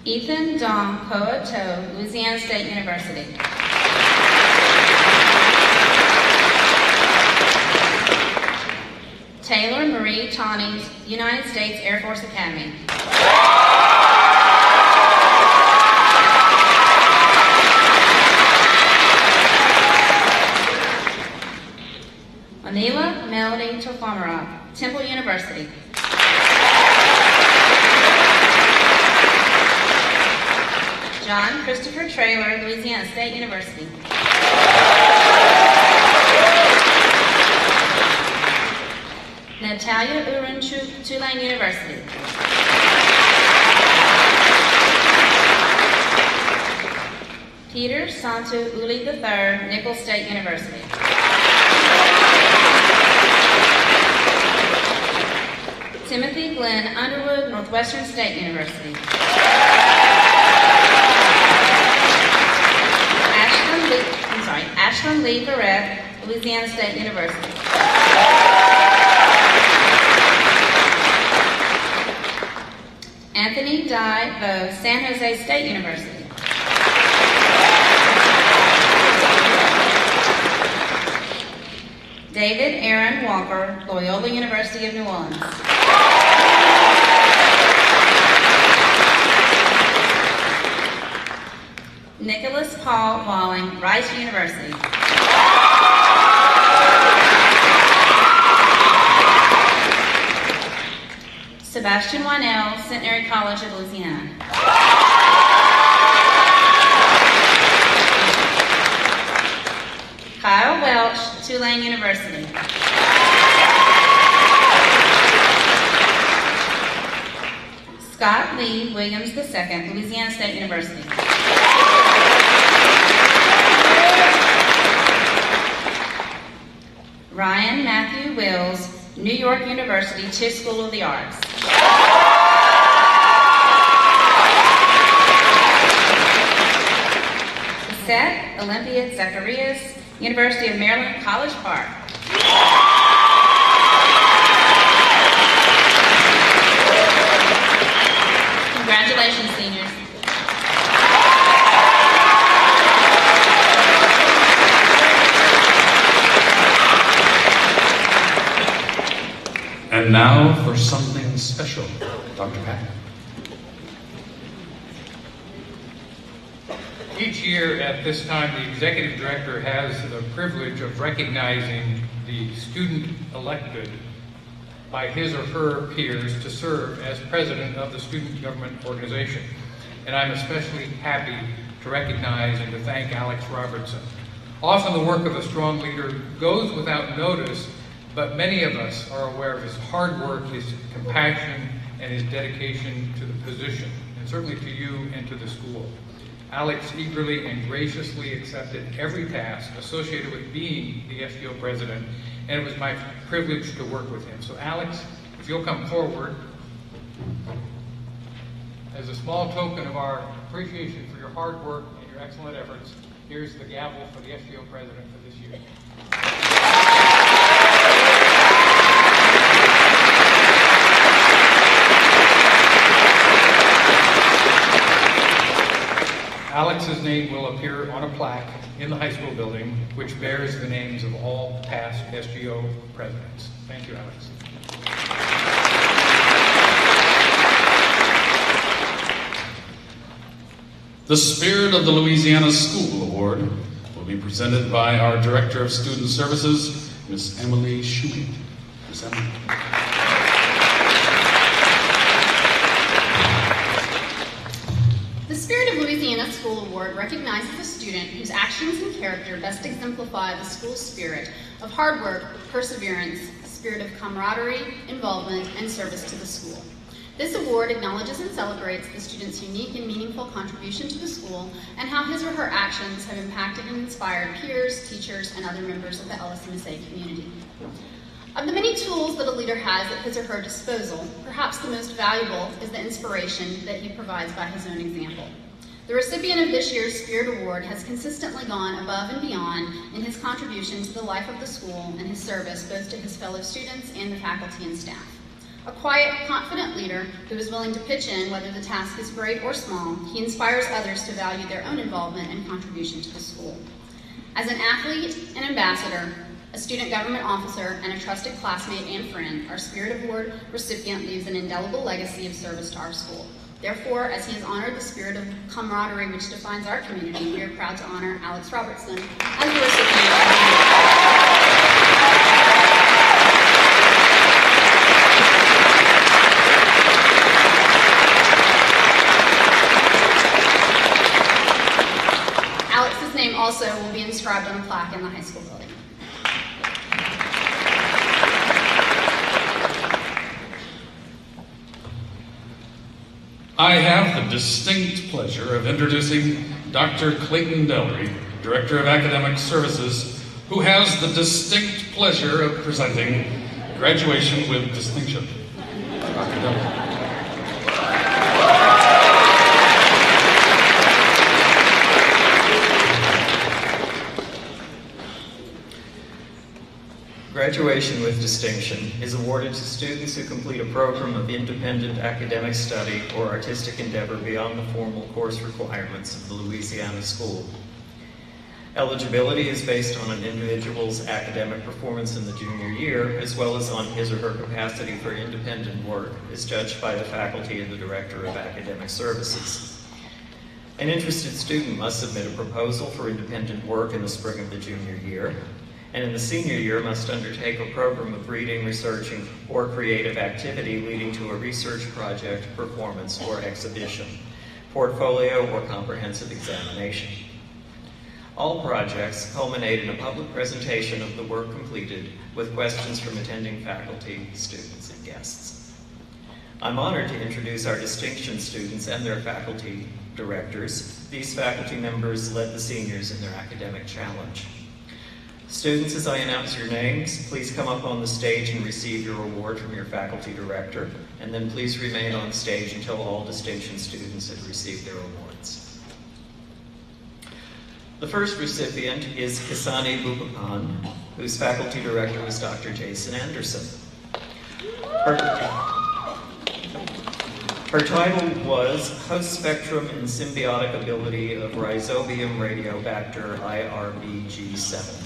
Ethan Dong Koa To, Louisiana State University. Taylor Marie Tawney, United States Air Force Academy. Anila Melody Tofamarov, Temple University. John Christopher Traylor, Louisiana State University. Natalia Uren, Tulane University. Peter Santu Uli III, Nicholls State University. Timothy Glenn Underwood, Northwestern State University. Ashland Lee Barrett, Louisiana State University. Anthony Dye Vo, San Jose State University. David Aaron Walker, Loyola University of New Orleans. Nicholas Paul Walling, Rice University. Sebastian Wynell, Centenary College of Louisiana. Kyle Welch, Tulane University. Scott Lee Williams II, Louisiana State University. Ryan Matthew Wills, New York University Tisch School of the Arts. Seth Olympia Zacharias, University of Maryland, College Park. Congratulations, seniors. And now for something special, Dr. Pack. Each year at this time, the executive director has the privilege of recognizing the student elected by his or her peers to serve as president of the student government organization. And I'm especially happy to recognize and to thank Alex Robertson. Often the work of a strong leader goes without notice, but many of us are aware of his hard work, his compassion, and his dedication to the position, and certainly to you and to the school. Alex eagerly and graciously accepted every task associated with being the SGO president, and it was my privilege to work with him. So Alex, if you'll come forward, as a small token of our appreciation for your hard work and your excellent efforts, here's the gavel for the SGO president for this year. Alex's name will appear on a plaque in the high school building, which bears the names of all past SGO presidents. Thank you, Alex. The Spirit of the Louisiana School Award will be presented by our Director of Student Services, Ms. Emily Schmidt. Ms. Emily. The Spirit of Louisiana School Award recognizes a student whose actions and character best exemplify the school's spirit of hard work, perseverance, a spirit of camaraderie, involvement, and service to the school. This award acknowledges and celebrates the student's unique and meaningful contribution to the school and how his or her actions have impacted and inspired peers, teachers, and other members of the LSMSA community. Of the many tools that a leader has at his or her disposal, perhaps the most valuable is the inspiration that he provides by his own example. The recipient of this year's Spirit Award has consistently gone above and beyond in his contribution to the life of the school and his service both to his fellow students and the faculty and staff. A quiet, confident leader who is willing to pitch in whether the task is great or small, he inspires others to value their own involvement and contribution to the school. As an athlete, an ambassador, a student government officer, and a trusted classmate and friend, our Spirit Award recipient leaves an indelible legacy of service to our school. Therefore, as he has honored the spirit of camaraderie which defines our community, we are proud to honor Alex Robertson as the recipient of the award. Alex's name also will be inscribed on a plaque in the high school building. I have the distinct pleasure of introducing Dr. Clayton Delry, Director of Academic Services, who has the distinct pleasure of presenting graduation with distinction. Dr. Delry. Graduation with distinction is awarded to students who complete a program of independent academic study or artistic endeavor beyond the formal course requirements of the Louisiana school. Eligibility is based on an individual's academic performance in the junior year, as well as on his or her capacity for independent work, as judged by the faculty and the Director of Academic Services. An interested student must submit a proposal for independent work in the spring of the junior year, and in the senior year must undertake a program of reading, researching, or creative activity leading to a research project, performance, or exhibition, portfolio, or comprehensive examination. All projects culminate in a public presentation of the work completed with questions from attending faculty, students, and guests. I'm honored to introduce our distinction students and their faculty directors. These faculty members led the seniors in their academic challenge. Students, as I announce your names, please come up on the stage and receive your award from your faculty director, and then please remain on stage until all distinction students have received their awards. The first recipient is Kisani Bupapan, whose faculty director was Dr. Jason Anderson. Her title was Host Spectrum and Symbiotic Ability of Rhizobium Radiobacter IRBG74.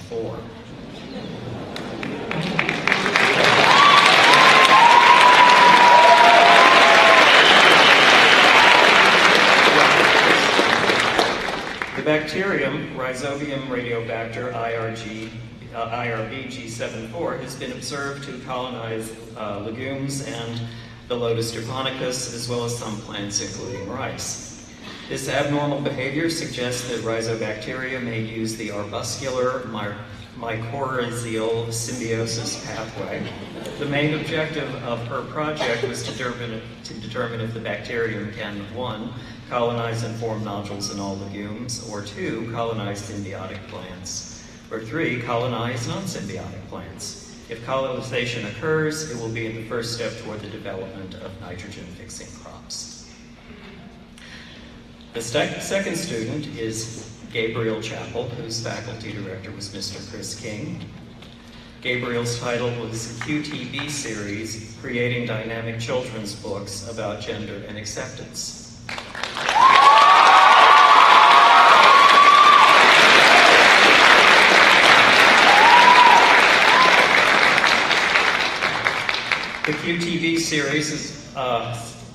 The bacterium Rhizobium Radiobacter IRBG74 has been observed to colonize legumes and the Lotus japonicus, as well as some plants, including rice. This abnormal behavior suggests that rhizobacteria may use the arbuscular mycorrhizal symbiosis pathway. The main objective of her project was to determine if the bacterium can, 1, colonize and form nodules in all legumes, or 2, colonize symbiotic plants, or 3, colonize non-symbiotic plants. If colonization occurs, it will be in the first step toward the development of nitrogen-fixing crops. The second student is Gabriel Chappell, whose faculty director was Mr. Chris King. Gabriel's title was QTB Series, Creating Dynamic Children's Books About Gender and Acceptance. The QTB series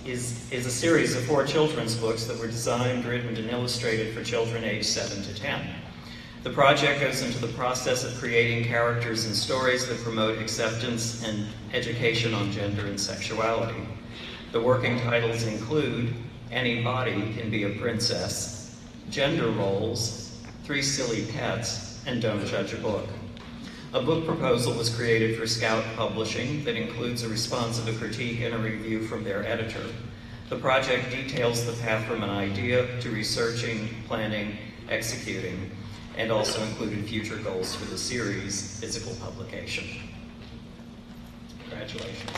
is a series of 4 children's books that were designed, written, and illustrated for children aged 7 to 10. The project goes into the process of creating characters and stories that promote acceptance and education on gender and sexuality. The working titles include Any Body Can Be a Princess, Gender Roles, 3 Silly Pets, and Don't Judge a Book. A book proposal was created for Scout Publishing that includes a response of a critique and a review from their editor. The project details the path from an idea to researching, planning, executing, and also included future goals for the series' physical publication. Congratulations.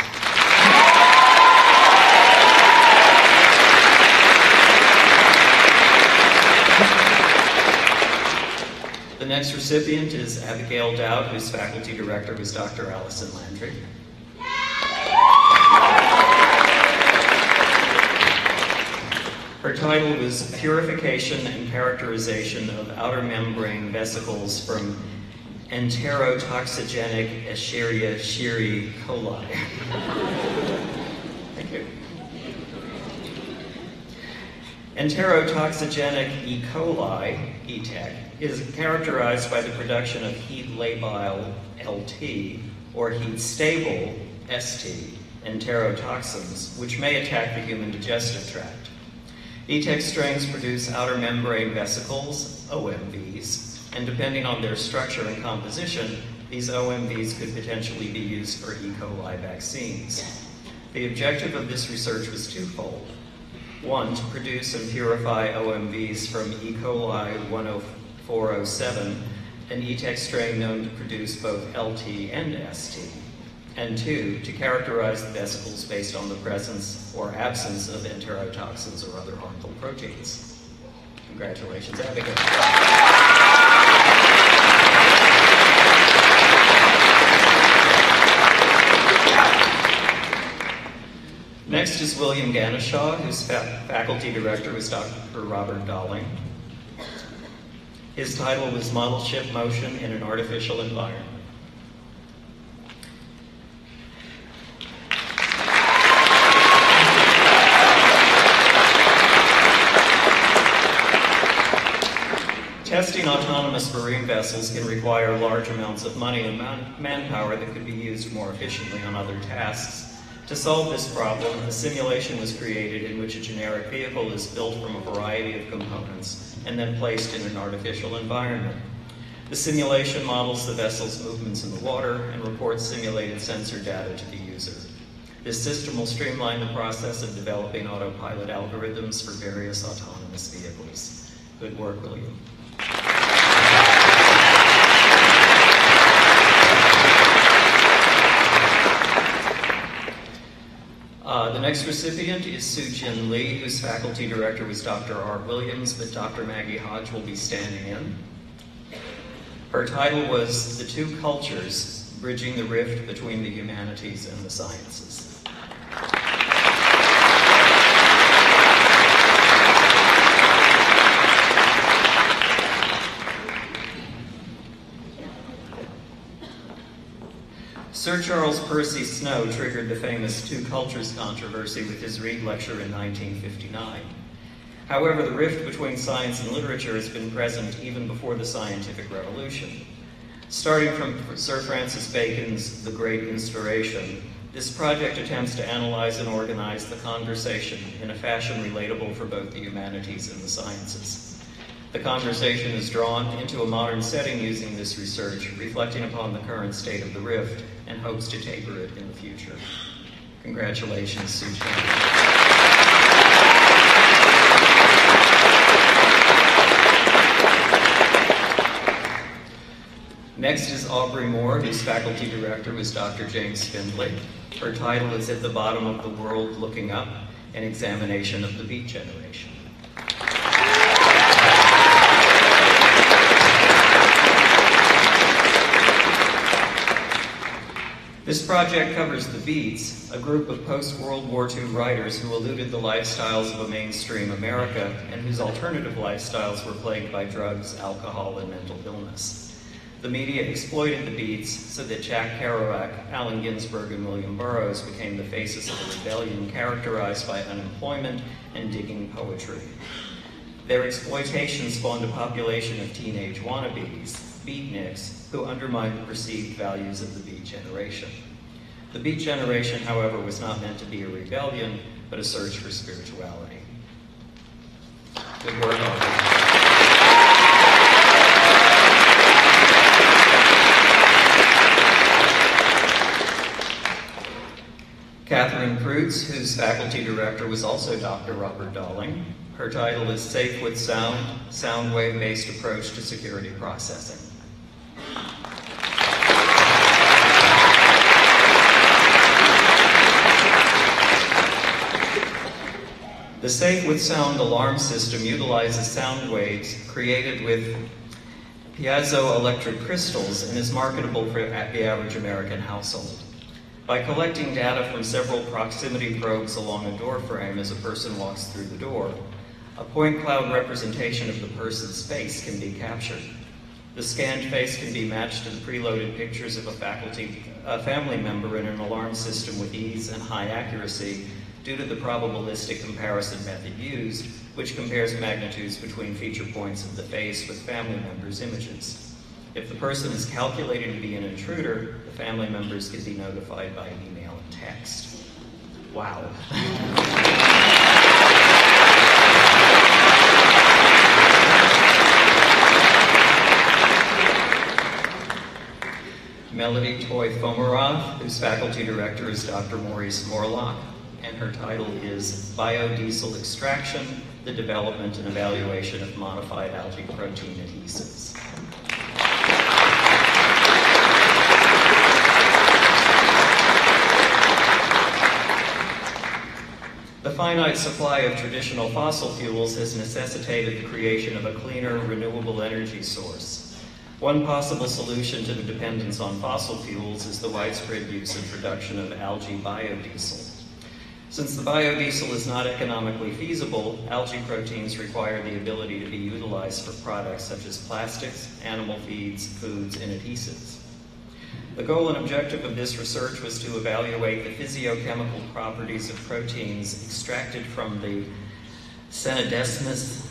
The next recipient is Abigail Dowd, whose faculty director was Dr. Allison Landry. Her title was Purification and Characterization of Outer Membrane Vesicles from Enterotoxigenic Escherichia coli. Thank you. Enterotoxigenic E. coli, ETEC, is characterized by the production of heat labile, LT, or heat stable, ST, enterotoxins, which may attack the human digestive tract. ETEC strains produce outer membrane vesicles, OMVs, and depending on their structure and composition, these OMVs could potentially be used for E. coli vaccines. The objective of this research was twofold. One, to produce and purify OMVs from E. coli 10407, an ETEC strain known to produce both LT and ST. And 2, to characterize the vesicles based on the presence or absence of enterotoxins or other harmful proteins. Congratulations, Abigail. Next is William Ganeshaw, whose faculty director was Dr. Robert Dolling. His title was Model Ship Motion in an Artificial Environment. Testing autonomous marine vessels can require large amounts of money and manpower that could be used more efficiently on other tasks. To solve this problem, a simulation was created in which a generic vehicle is built from a variety of components and then placed in an artificial environment. The simulation models the vessel's movements in the water and reports simulated sensor data to the user. This system will streamline the process of developing autopilot algorithms for various autonomous vehicles. Good work, William. The next recipient is Sue Jin Lee, whose faculty director was Dr. Art Williams, but Dr. Maggie Hodge will be standing in. Her title was The Two Cultures, Bridging the Rift Between the Humanities and the Sciences. Sir Charles Percy Snow triggered the famous Two Cultures controversy with his Reed Lecture in 1959. However, the rift between science and literature has been present even before the scientific revolution. Starting from Sir Francis Bacon's The Great Instauration, this project attempts to analyze and organize the conversation in a fashion relatable for both the humanities and the sciences. The conversation is drawn into a modern setting using this research, reflecting upon the current state of the rift, and hopes to taper it in the future. Congratulations, Sue Jin. Next is Aubrey Moore, whose faculty director was Dr. James Findlay. Her title is At the Bottom of the World Looking Up, an examination of the beat generation. This project covers the Beats, a group of post-World War II writers who eluded the lifestyles of a mainstream America and whose alternative lifestyles were plagued by drugs, alcohol, and mental illness. The media exploited the Beats so that Jack Kerouac, Allen Ginsberg, and William Burroughs became the faces of a rebellion characterized by unemployment and digging poetry. Their exploitation spawned a population of teenage wannabes, beatniks, who undermined the perceived values of the Beat generation. The Beat generation, however, was not meant to be a rebellion, but a search for spirituality. Good work, Audrey. Catherine Kreutz, whose faculty director was also Dr. Robert Dalling. Her title is Safe with Sound, Sound Wave-Based Approach to Security Processing. The Safe with Sound alarm system utilizes sound waves created with piezoelectric crystals and is marketable for the average American household. By collecting data from several proximity probes along a door frame as a person walks through the door, a point cloud representation of the person's face can be captured. The scanned face can be matched to the preloaded pictures of a family member in an alarm system with ease and high accuracy due to the probabilistic comparison method used, which compares magnitudes between feature points of the face with family members' images. If the person is calculated to be an intruder, the family members can be notified by email and text. Wow. Melody Toy Fomarov, whose faculty director is Dr. Maurice Morlock, and her title is Biodiesel Extraction, the Development and Evaluation of Modified Algae Protein Adhesives. The finite supply of traditional fossil fuels has necessitated the creation of a cleaner, renewable energy source. One possible solution to the dependence on fossil fuels is the widespread use and production of algae biodiesel. Since the biodiesel is not economically feasible, algae proteins require the ability to be utilized for products such as plastics, animal feeds, foods, and adhesives. The goal and objective of this research was to evaluate the physiochemical properties of proteins extracted from the Cenodesmus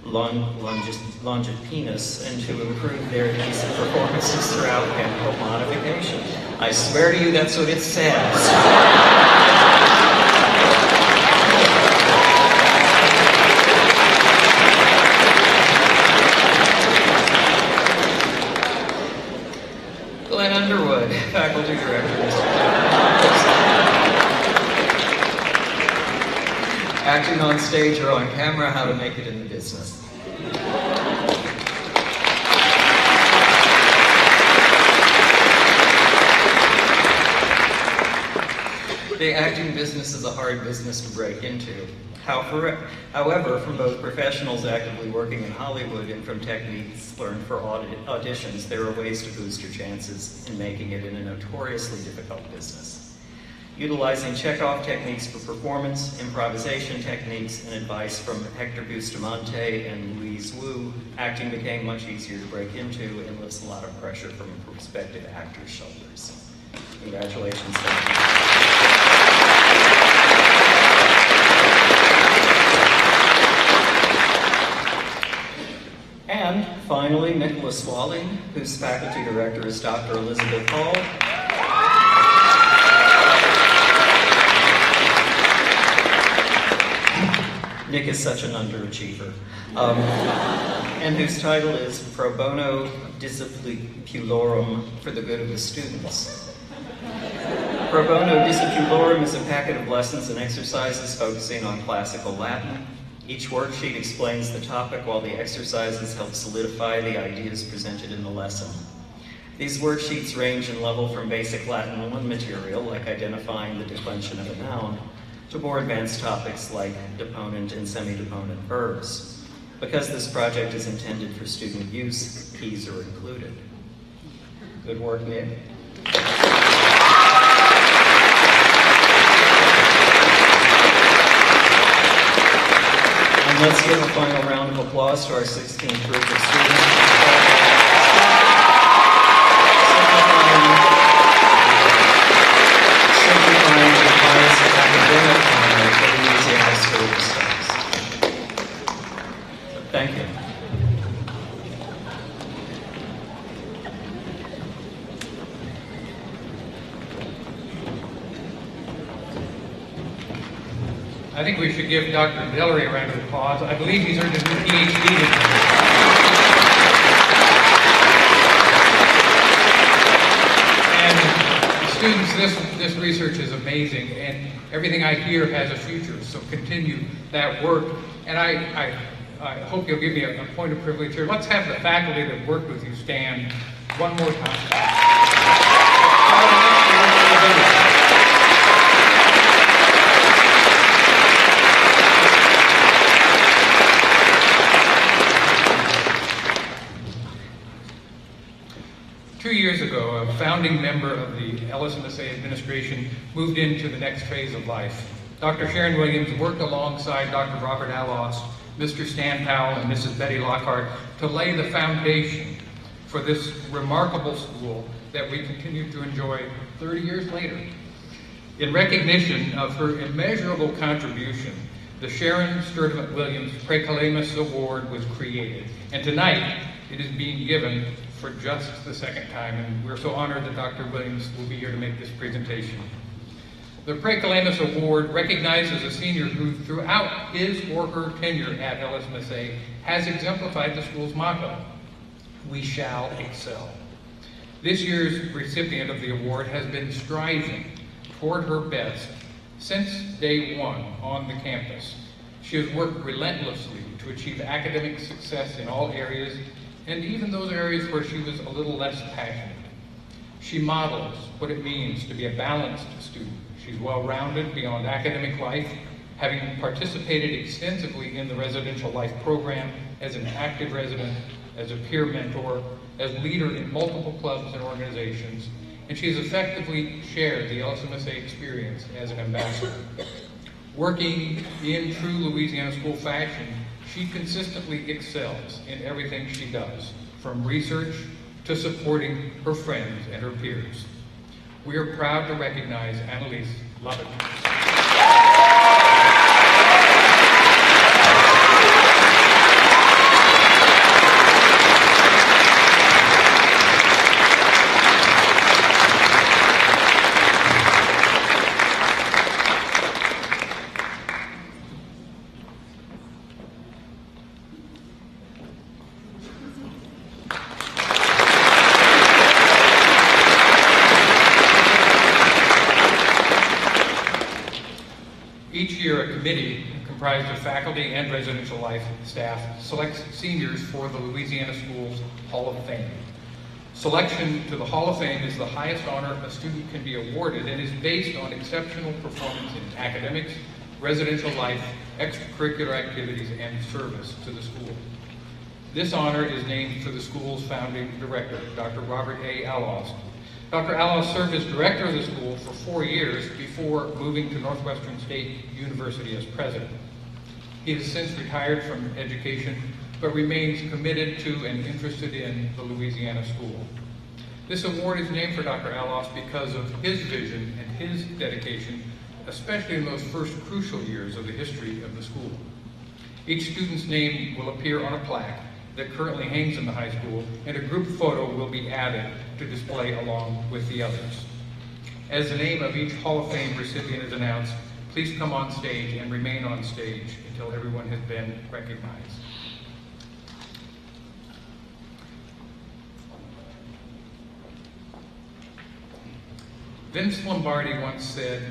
longipinus and to improve their adhesive performances throughout chemical modification. I swear to you that's what it says. Underwood, faculty director, acting on stage or on camera, how to make it in the business. The acting business is a hard business to break into. However, from both professionals actively working in Hollywood and from techniques learned for auditions, there are ways to boost your chances in making it in a notoriously difficult business. Utilizing check-off techniques for performance, improvisation techniques, and advice from Hector Bustamante and Louise Wu, acting became much easier to break into and lifts a lot of pressure from a prospective actor's shoulders. Congratulations. And finally, Nicholas Walling, whose faculty director is Dr. Elizabeth Hall. Nick is such an underachiever. And whose title is Pro Bono Discipulorum for the Good of the Students. Pro Bono Discipulorum is a packet of lessons and exercises focusing on classical Latin. Each worksheet explains the topic while the exercises help solidify the ideas presented in the lesson. These worksheets range in level from basic Latin 1 material, like identifying the declension of a noun, to more advanced topics like deponent and semi-deponent verbs. Because this project is intended for student use, keys are included. Good work, Nick. And let's give a final round of applause to our 16th group of students. Simplifying the highest academic honor for Louisiana School of Studies. Thank you. I think we should give Dr. Dillery a round of applause. I believe he's earned his new PhD this year. And students, this research is amazing, and everything I hear has a future, so continue that work. And I hope you'll give me a point of privilege here. Let's have the faculty that worked with you stand one more time. 2 years ago, a founding member of the LSMSA administration moved into the next phase of life. Dr. Sharon Williams worked alongside Dr. Robert Alost, Mr. Stan Powell, and Mrs. Betty Lockhart to lay the foundation for this remarkable school that we continue to enjoy 30 years later. In recognition of her immeasurable contribution, the Sharon Sturdivant Williams Precalamus Award was created, and tonight it is being given for just the second time, and we're so honored that Dr. Williams will be here to make this presentation. The Precalamus Award recognizes a senior who, throughout his or her tenure at LSMSA, has exemplified the school's motto, "We shall excel." This year's recipient of the award has been striving toward her best since day one on the campus. She has worked relentlessly to achieve academic success in all areas, and even those areas where she was a little less passionate. She models what it means to be a balanced student. She's well-rounded beyond academic life, having participated extensively in the residential life program as an active resident, as a peer mentor, as leader in multiple clubs and organizations, and she's effectively shared the LSMSA experience as an ambassador. Working in true Louisiana school fashion, she consistently excels in everything she does, from research to supporting her friends and her peers. We are proud to recognize Annalise Lovett. Each year, a committee comprised of faculty and residential life staff selects seniors for the Louisiana Schools Hall of Fame. Selection to the Hall of Fame is the highest honor a student can be awarded and is based on exceptional performance in academics, residential life, extracurricular activities, and service to the school. This honor is named for the school's founding director, Dr. Robert A. Alost. Dr. Alost served as director of the school for 4 years before moving to Northwestern State University as president. He has since retired from education, but remains committed to and interested in the Louisiana school. This award is named for Dr. Alost because of his vision and his dedication, especially in those first crucial years of the history of the school. Each student's name will appear on a plaque that currently hangs in the high school, and a group photo will be added to display along with the others. As the name of each Hall of Fame recipient is announced, please come on stage and remain on stage until everyone has been recognized. Vince Lombardi once said,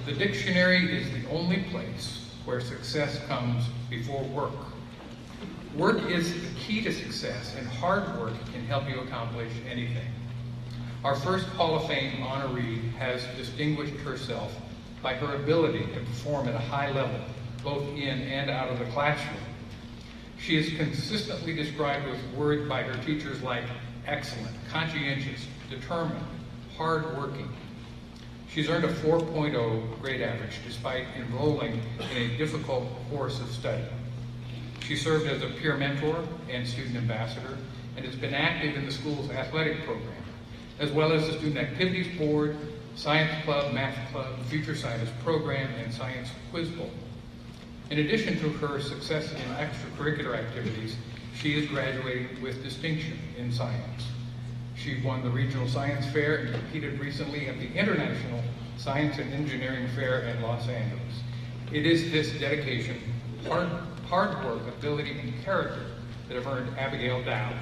"The dictionary is the only place where success comes before work. Work is the key to success, and hard work can help you accomplish anything." Our first Hall of Fame honoree has distinguished herself by her ability to perform at a high level, both in and out of the classroom. She is consistently described with words by her teachers like excellent, conscientious, determined, hard-working. She's earned a 4.0 grade average despite enrolling in a difficult course of study. She served as a peer mentor and student ambassador, and has been active in the school's athletic program, as well as the Student Activities Board, Science Club, Math Club, Future Scientist Program, and Science Quiz Bowl. In addition to her success in extracurricular activities, she is graduating with distinction in science. She won the Regional Science Fair and competed recently at the International Science and Engineering Fair in Los Angeles. It is this dedication, hard work, ability, and character that have earned Abigail Dow.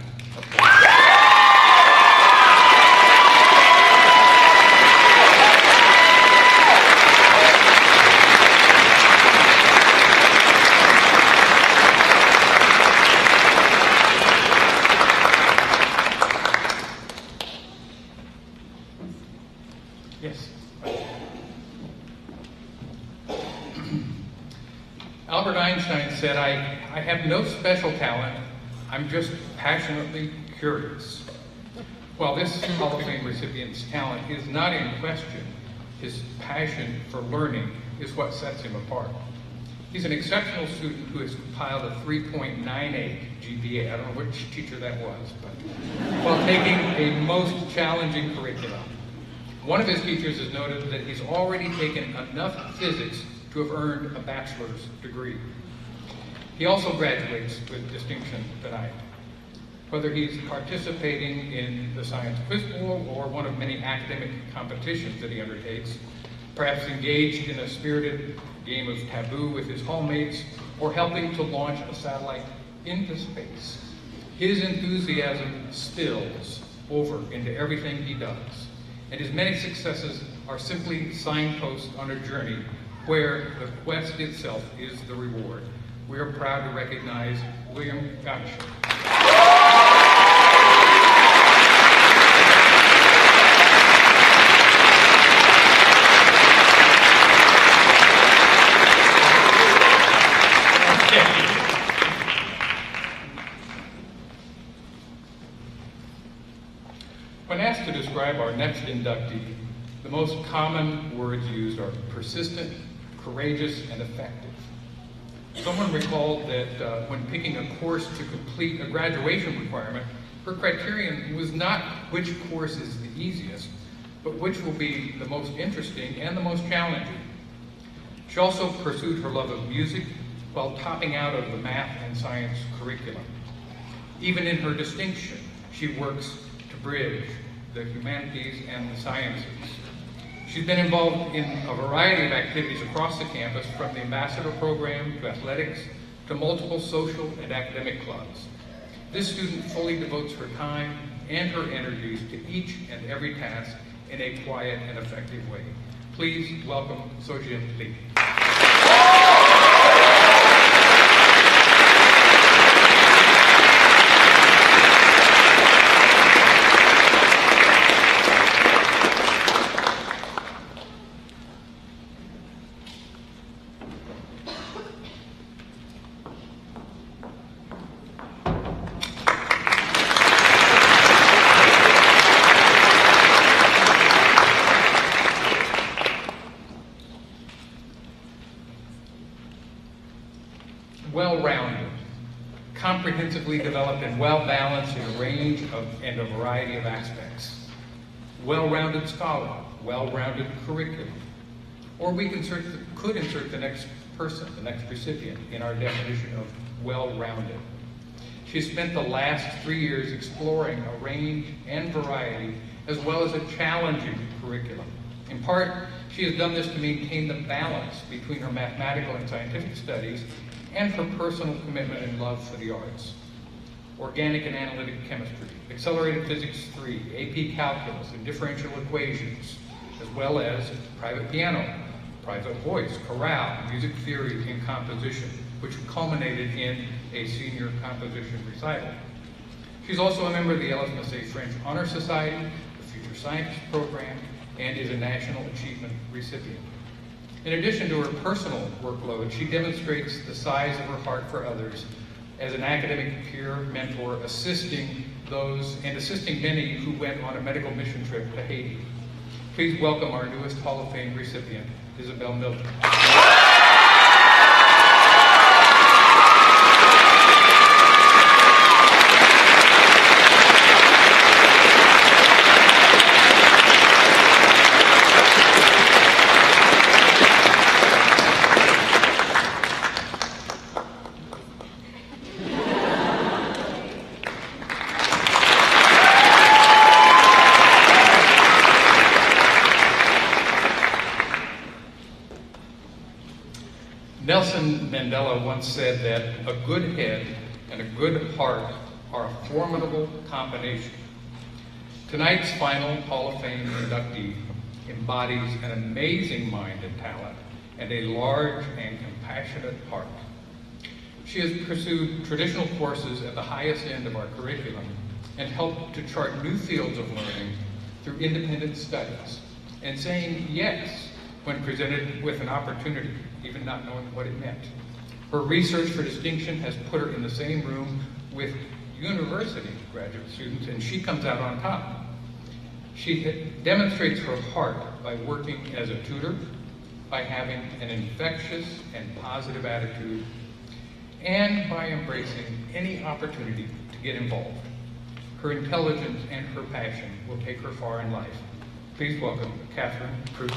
Yes. Albert Einstein said, I have no special talent, I'm just passionately curious. While this Hall of Fame recipient's talent is not in question, his passion for learning is what sets him apart. He's an exceptional student who has compiled a 3.98 GPA, I don't know which teacher that was, but while taking a most challenging curriculum. One of his teachers has noted that he's already taken enough physics to have earned a bachelor's degree. He also graduates with distinction tonight. Whether he's participating in the Science Quiz Bowl or one of many academic competitions that he undertakes, perhaps engaged in a spirited game of taboo with his hallmates, or helping to launch a satellite into space, his enthusiasm spills over into everything he does, and his many successes are simply signposts on a journey where the quest itself is the reward. We are proud to recognize William Ganesha. When asked to describe our next inductee, the most common words used are persistent, courageous, and effective. Someone recalled that when picking a course to complete a graduation requirement, her criterion was not which course is the easiest, but which will be the most interesting and the most challenging. She also pursued her love of music while topping out of the math and science curriculum. Even in her distinction, she works to bridge the humanities and the sciences. She's been involved in a variety of activities across the campus, from the ambassador program to athletics to multiple social and academic clubs. This student fully devotes her time and her energies to each and every task in a quiet and effective way. Please welcome Sojin Lee. Well-rounded, comprehensively developed, and well-balanced in a range of and a variety of aspects. Well-rounded scholar, well-rounded curriculum. Or we could insert the next person, the next recipient, in our definition of well-rounded. She spent the last 3 years exploring a range and variety, as well as a challenging curriculum. In part, she has done this to maintain the balance between her mathematical and scientific studies and her personal commitment and love for the arts. Organic and analytic chemistry, accelerated physics 3, AP calculus, and differential equations, as well as private piano, private voice, chorale, music theory, and composition, which culminated in a senior composition recital. She's also a member of the LSMSA French Honor Society, the Future Scientist Program, and is a National Achievement recipient. In addition to her personal workload, she demonstrates the size of her heart for others as an academic peer, mentor, assisting many who went on a medical mission trip to Haiti. Please welcome our newest Hall of Fame recipient, Isabel Miller. Mandela once said that a good head and a good heart are a formidable combination. Tonight's final Hall of Fame inductee embodies an amazing mind and talent and a large and compassionate heart. She has pursued traditional courses at the highest end of our curriculum and helped to chart new fields of learning through independent studies and saying yes when presented with an opportunity, even not knowing what it meant. Her research for distinction has put her in the same room with university graduate students, and she comes out on top. She demonstrates her heart by working as a tutor, by having an infectious and positive attitude, and by embracing any opportunity to get involved. Her intelligence and her passion will take her far in life. Please welcome Catherine Cruz.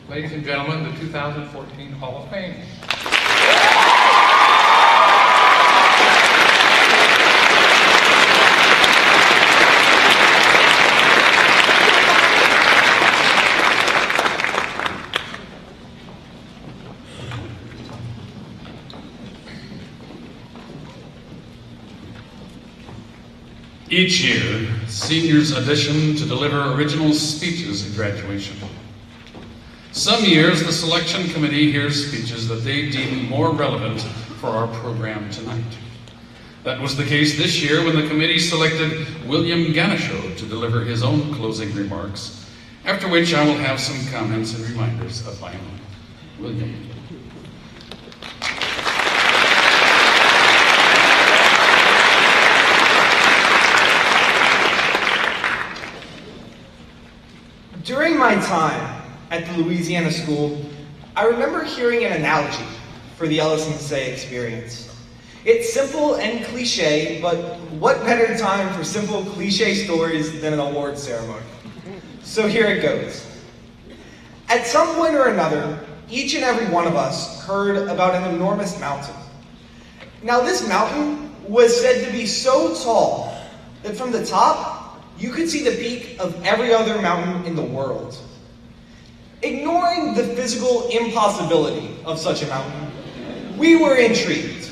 Ladies and gentlemen, the 2014 Hall of Fame. Each year, seniors audition to deliver original speeches at graduation. Some years, the selection committee hears speeches that they deem more relevant for our program tonight. That was the case this year when the committee selected William Ganeshow to deliver his own closing remarks, after which I will have some comments and reminders of my own. William. During my time at the Louisiana School, I remember hearing an analogy for the LSMSA experience. It's simple and cliche, but what better time for simple cliche stories than an award ceremony? So here it goes. At some point or another, each and every one of us heard about an enormous mountain. Now this mountain was said to be so tall that from the top, you could see the peak of every other mountain in the world. Ignoring the physical impossibility of such a mountain, we were intrigued.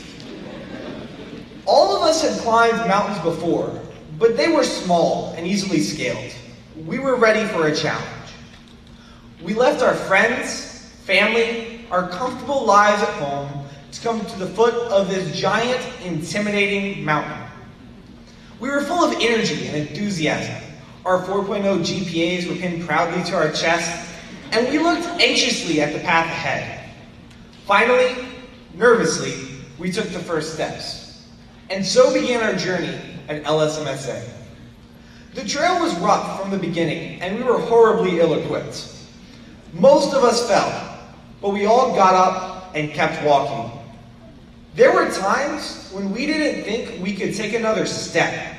All of us had climbed mountains before, but they were small and easily scaled. We were ready for a challenge. We left our friends, family, our comfortable lives at home to come to the foot of this giant, intimidating mountain. We were full of energy and enthusiasm. Our 4.0 GPAs were pinned proudly to our chests, and we looked anxiously at the path ahead. Finally, nervously, we took the first steps. And so began our journey at LSMSA. The trail was rough from the beginning, and we were horribly ill-equipped. Most of us fell, but we all got up and kept walking. There were times when we didn't think we could take another step,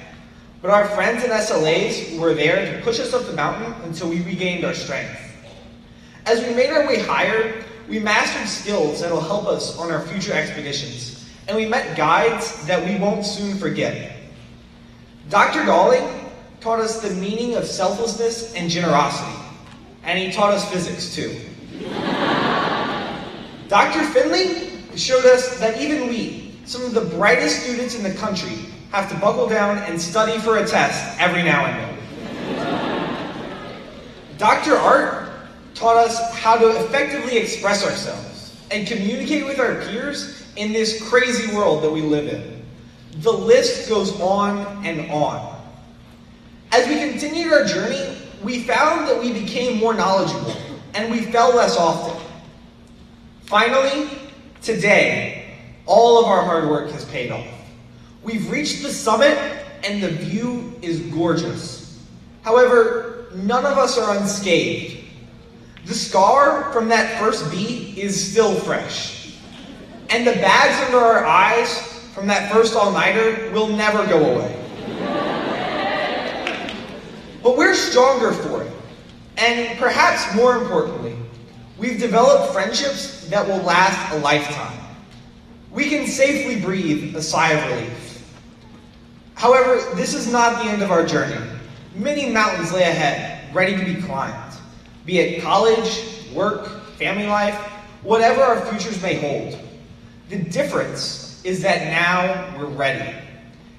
but our friends and SLAs were there to push us up the mountain until we regained our strength. As we made our way higher, we mastered skills that will help us on our future expeditions, and we met guides that we won't soon forget. Dr. Galling taught us the meaning of selflessness and generosity, and he taught us physics too. Dr. Finley showed us that even we, some of the brightest students in the country, have to buckle down and study for a test every now and then. Dr. Art taught us how to effectively express ourselves and communicate with our peers in this crazy world that we live in. The list goes on and on. As we continued our journey, we found that we became more knowledgeable and we fell less often. Finally, today, all of our hard work has paid off. We've reached the summit and the view is gorgeous. However, none of us are unscathed. The scar from that first beat is still fresh. And the bags under our eyes from that first all-nighter will never go away. But we're stronger for it. And perhaps more importantly, We've developed friendships that will last a lifetime. We can safely breathe a sigh of relief. However, this is not the end of our journey. Many mountains lay ahead, ready to be climbed. Be it college, work, family life, whatever our futures may hold. The difference is that now we're ready.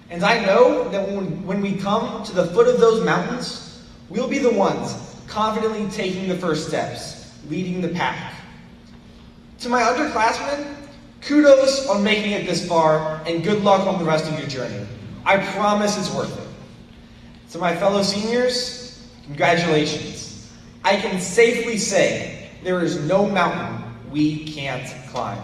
And I know that when we come to the foot of those mountains, we'll be the ones confidently taking the first steps, leading the pack. To my underclassmen, kudos on making it this far, and good luck on the rest of your journey. I promise it's worth it. To my fellow seniors, congratulations. I can safely say there is no mountain we can't climb.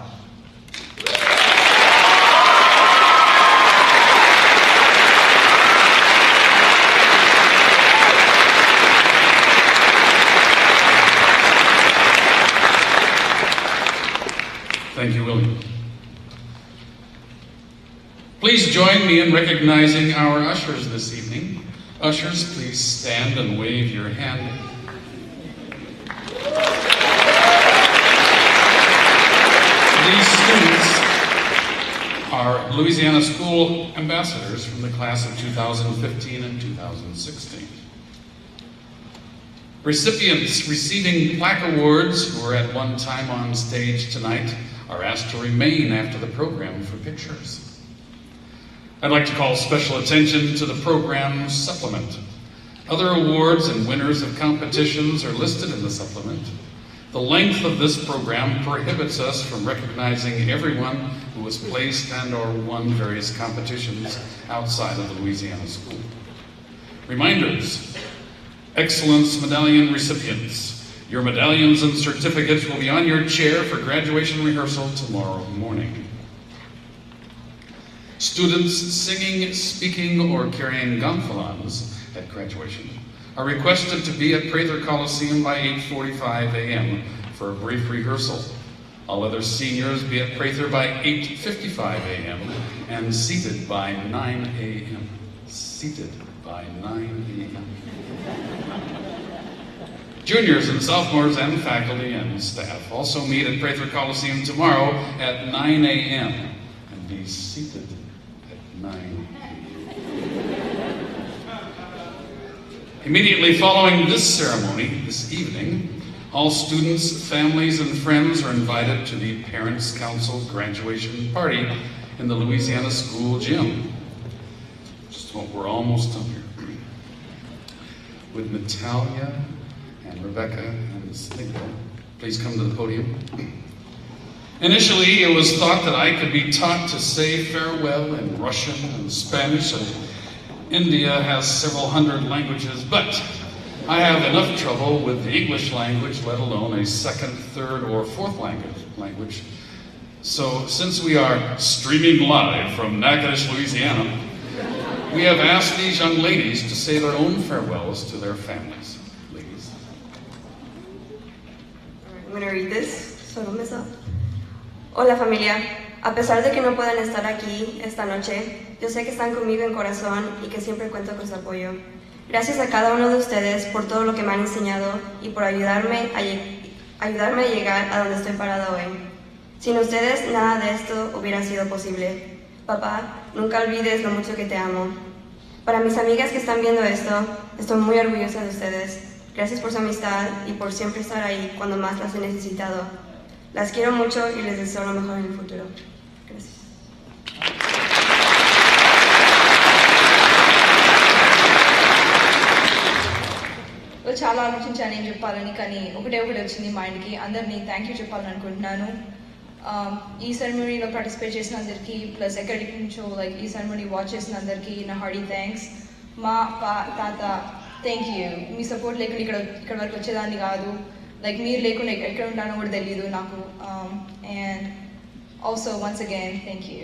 Thank you, William. Please join me in recognizing our ushers this evening. Ushers, please stand and wave your hand. These students are Louisiana School ambassadors from the class of 2015 and 2016. Recipients receiving plaque awards who are at one time on stage tonight are asked to remain after the program for pictures. I'd like to call special attention to the program supplement. Other awards and winners of competitions are listed in the supplement. The length of this program prohibits us from recognizing everyone who was placed and/or won various competitions outside of the Louisiana School. Reminders: Excellence Medallion recipients. Your medallions and certificates will be on your chair for graduation rehearsal tomorrow morning. Students singing, speaking, or carrying gonfalons at graduation are requested to be at Prather Coliseum by 8:45 a.m. for a brief rehearsal. All other seniors be at Prather by 8:55 a.m. and seated by 9 a.m. Seated by 9 a.m. Juniors and sophomores and faculty and staff also meet at Prather Coliseum tomorrow at 9 a.m. and be seated at 9 a.m. Immediately following this ceremony this evening, all students, families, and friends are invited to the Parents' Council graduation party in the Louisiana School gym. We're almost done here. With Natalia and Rebecca and Snigley, please come to the podium. Initially, it was thought that I could be taught to say farewell in Russian and Spanish, and India has several hundred languages, but I have enough trouble with the English language, let alone a second, third, or fourth language. So, since we are streaming live from Natchitoches, Louisiana, we have asked these young ladies to say their own farewells to their families. Ladies. I'm going to read this, so don't mess up. Hola familia, a pesar de que no puedan estar aquí esta noche, yo sé que están conmigo en corazón y que siempre cuento con su apoyo. Gracias a cada uno de ustedes por todo lo que me han enseñado y por ayudarme a llegar a donde estoy parada hoy. Sin ustedes, nada de esto hubiera sido posible. Papá, nunca olvides lo mucho que te amo. Para mis amigas que están viendo esto, estoy muy orgullosa de ustedes. Gracias por su amistad y por siempre estar ahí cuando más las he necesitado. Las quiero mucho y les deseo lo mejor en el futuro. Gracias. చాలా ఆలోచించాను ఏం చెప్పాలని, కానీ ఒకటే వచ్చింది మైండ్కి. అందరినీ thank you చెప్పాలని అనుకుంటున్నాను. ఈ సెరమనీలో పార్టిసిపేట్ చేసిన అందరికీ, ప్లస్ ఎక్కడి నుంచో ఈ సెరమనీ వాచ్ చేసిన అందరికీ నా హార్డీ థ్యాంక్స్. మా తాత థ్యాంక్ యూ. మీ సపోర్ట్ లేకుండా ఇక్కడ వరకు వచ్చేదాన్ని కాదు. మీరు లేకుండా ఎక్కడ ఉంటానో కూడా తెలియదు నాకు. And also once again thank you.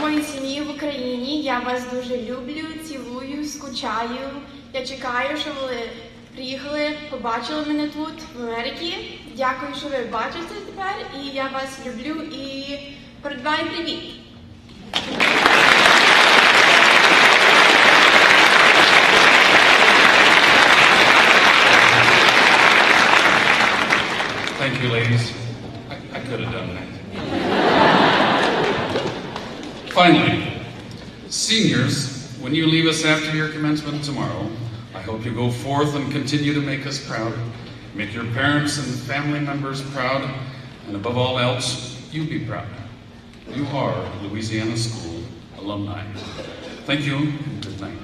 Мої сім'ї в Україні, я вас дуже люблю, цілую, скучаю. Я чекаю, що ви приїхали, побачили мене тут, в Америці. Дякую, що ви бачите тепер, і я вас люблю і передаваю привіт. ladies. I could have done that. Finally, seniors, when you leave us after your commencement tomorrow, I hope you go forth and continue to make us proud. Make your parents and family members proud, and above all else, you be proud. You are Louisiana School alumni. Thank you, and good night.